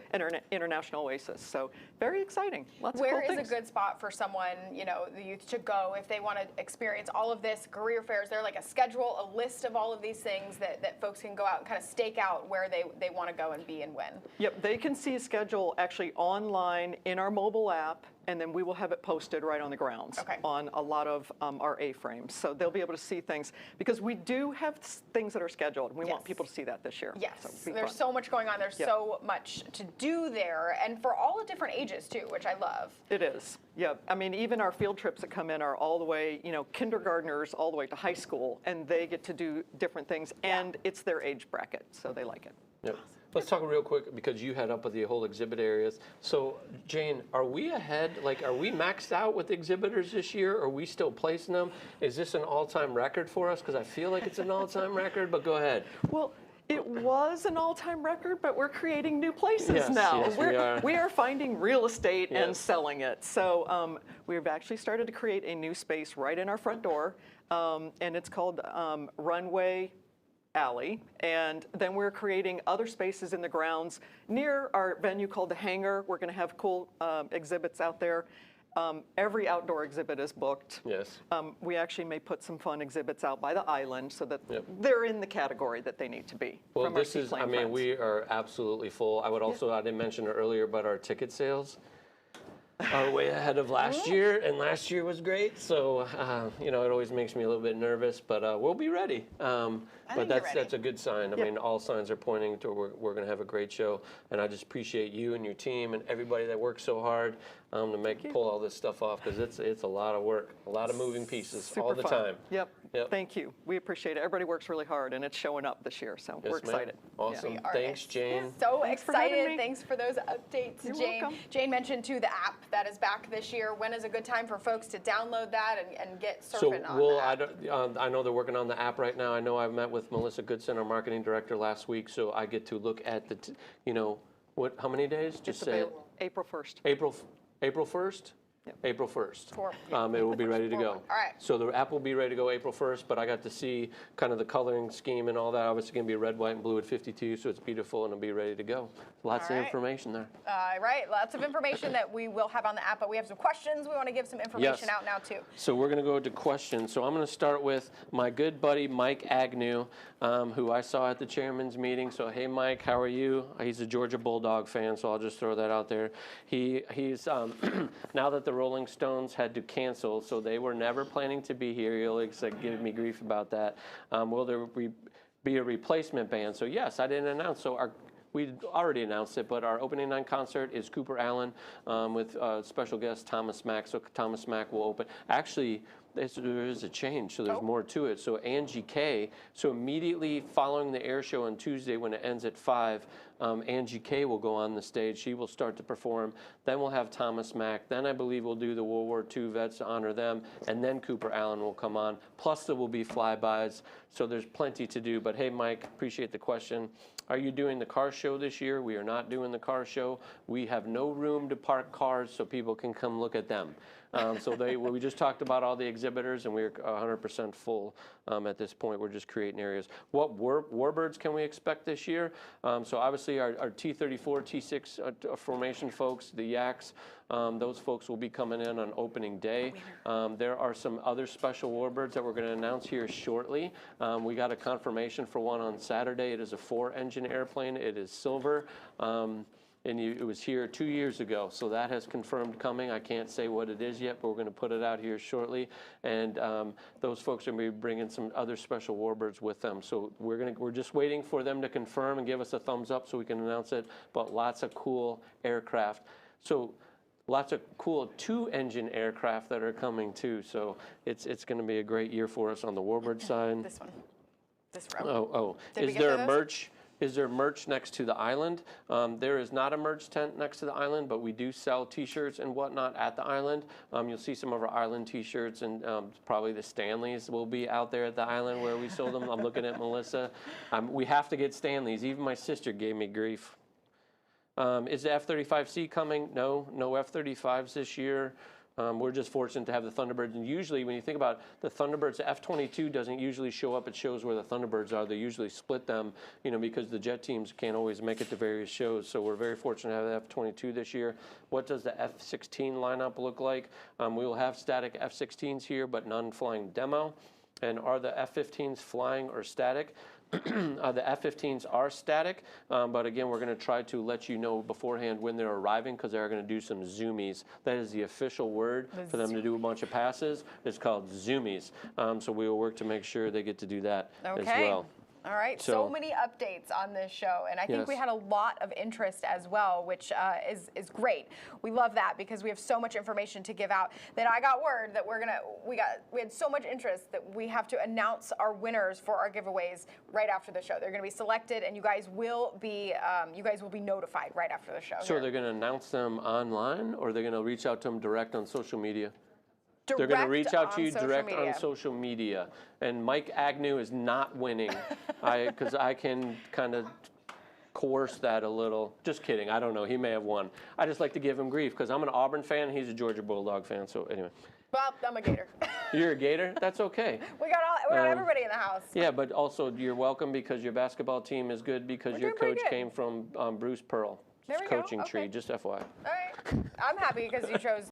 International Oasis. So very exciting. Lots Where of cool is things. a good spot for someone, you know, the youth to go if they want to experience all of this, career fairs? There like a schedule, a list of all of these things that folks can go out and kind of stake out where they want to go and be and when. Yep, they can see a schedule actually online in our mobile app, and then we will have it posted right on the grounds on a lot of our A-frames. So they'll be able to see things, because we do have things that are scheduled. We want people to see that this year. Yes, So it'll be there's fun. so much going on. There's so much to do there, and for all the different ages too, which I love. It is, yeah. I mean, even our field trips that come in are all the way, you know, kindergartners all the way to high school, and they get to do different things, and it's their age bracket, so they like it. Yep. Let's talk real quick, because you head up with the whole exhibit areas. So, Jane, are we ahead? Like, are we maxed out with exhibitors this year? Are we still placing them? Is this an all-time record for us? Because I feel like it's an all-time record, but go ahead. Well, it was an all-time record, but we're creating new places now. Yes, we are. We are finding real estate and selling it. So we've actually started to create a new space right in our front door, and it's called Runway Alley, and then we're creating other spaces in the grounds near our venue called the Hangar. We're going to have cool exhibits out there. Every outdoor exhibit is booked. Yes. We actually may put some fun exhibits out by the island so that they're in the category that they need to be. Well, from our this is, I seaplane mean, friends. we are absolutely full. I would also, I didn't mention it earlier, but our ticket sales are way ahead of last year, and last year was great. So, you know, it always makes me a little bit nervous, but we'll be ready. But that's a good sign. I mean, all signs are pointing to we're going to have a great show, and I just appreciate you and your team and everybody that works so hard to pull all this stuff off, because it's a lot of work, a lot of moving pieces all the fun. time. Yep. Thank you. We appreciate it. Everybody works really hard, and it's showing up this year, so Yes, we're excited. Awesome. We are Thanks, Jane. So Thanks for having excited. me. Thanks for those updates, You're Jane. welcome. Jane mentioned too the app that is back this year. When is a good time for folks to download that and get surfing on that? I know they're working on the app right now. I know I met with Melissa Goodson, our marketing director, last week, so I get to look at the, you know, how many days? Just It's say it. available April 1st. April 1st? Yep. April 1st. Yeah, It will be ready to go. All right. So the app will be ready to go April 1st, but I got to see kind of the coloring scheme and all that. Obviously going to be red, white, and blue at 52, so it's beautiful and it'll be ready to go. Lots of information there. Right, lots of information that we will have on the app, but we have some questions. We want to give some information out now too. So we're going to go to questions. So I'm going to start with my good buddy Mike Agnew, who I saw at the chairman's meeting. So hey Mike, how are you? He's a Georgia Bulldog fan, so I'll just throw that out there. He's now that the Rolling Stones had to cancel, so they were never planning to be here. He'll give me grief about that. Will there be a replacement band? So yes, I didn't announce. So we already announced it, but our opening night concert is Cooper Allen with special guest Thomas Mack. So Thomas Mack will open. Actually, there is a change, so there's more to it. So Angie K. So immediately following the air show on Tuesday, when it ends at 5, Angie K. will go on the stage. She will start to perform. Then we'll have Thomas Mack. Then I believe we'll do the World War II vets to honor them, and then Cooper Allen will come on. Plus there will be flybys. So there's plenty to do. But hey, Mike, appreciate the question. Are you doing the car show this year? We are not doing the car show. We have no room to park cars so people can come look at them. We just talked about all the exhibitors, and we're 100% full at this point. We're just creating areas. What warbirds can we expect this year? So obviously our T-34, T-6 formation folks, the Yaks, those folks will be coming in on opening day. There are some other special warbirds that we're going to announce here shortly. We got a confirmation for one on Saturday. It is a 4-engine airplane. It is silver. And it was here 2 years ago, so that has confirmed coming. I can't say what it is yet, but we're going to put it out here shortly. And those folks are going to be bringing some other special warbirds with them. So we're just waiting for them to confirm and give us a thumbs up so we can announce it. But lots of cool aircraft. So lots of cool 2-engine aircraft that are coming too. So it's going to be a great year for us on the warbird side. This one, this row. Is there a merch? Is there merch next to the island? There is not a merch tent next to the island, but we do sell T-shirts and whatnot at the island. You'll see some of our island T-shirts, and probably the Stanleys will be out there at the island where we sold them. I'm looking at Melissa. We have to get Stanleys. Even my sister gave me grief. Is the F-35C coming? No F-35s this year. We're just fortunate to have the Thunderbirds, and usually when you think about the Thunderbirds, the F-22 doesn't usually show up at shows where the Thunderbirds are. They usually split them, because the jet teams can't always make it to various shows. So we're very fortunate to have the F-22 this year. What does the F-16 lineup look like? We will have static F-16s here, but none flying demo. And are the F-15s flying or static? The F-15s are static, but again, we're going to try to let you know beforehand when they're arriving, because they're going to do some zoomies. That is the official word for them to do a bunch of passes. It's called zoomies. So we will work to make sure they get to do that as well. All right, so many updates on this show, and I think we had a lot of interest as well, which is great. We love that because we have so much information to give out that I got word that we had so much interest that we have to announce our winners for our giveaways right after the show. They're going to be selected, and you guys will be notified right after the show. So they're going to announce them online, or they're going to reach out to them direct on social media? Direct They're going to reach out to you direct media. on social media. And Mike Agnew is not winning, because I can kind of coerce that a little. Just kidding. I don't know. He may have won. I just like to give him grief because I'm an Auburn fan. He's a Georgia Bulldog fan. So anyway. Well, I'm a Gator. You're a Gator? That's okay. We got everybody in the house. Yeah, but also you're welcome because your basketball team is good because your coach came from Bruce Pearl. There we coaching go. tree, Okay. just FYI. All right. I'm happy because you chose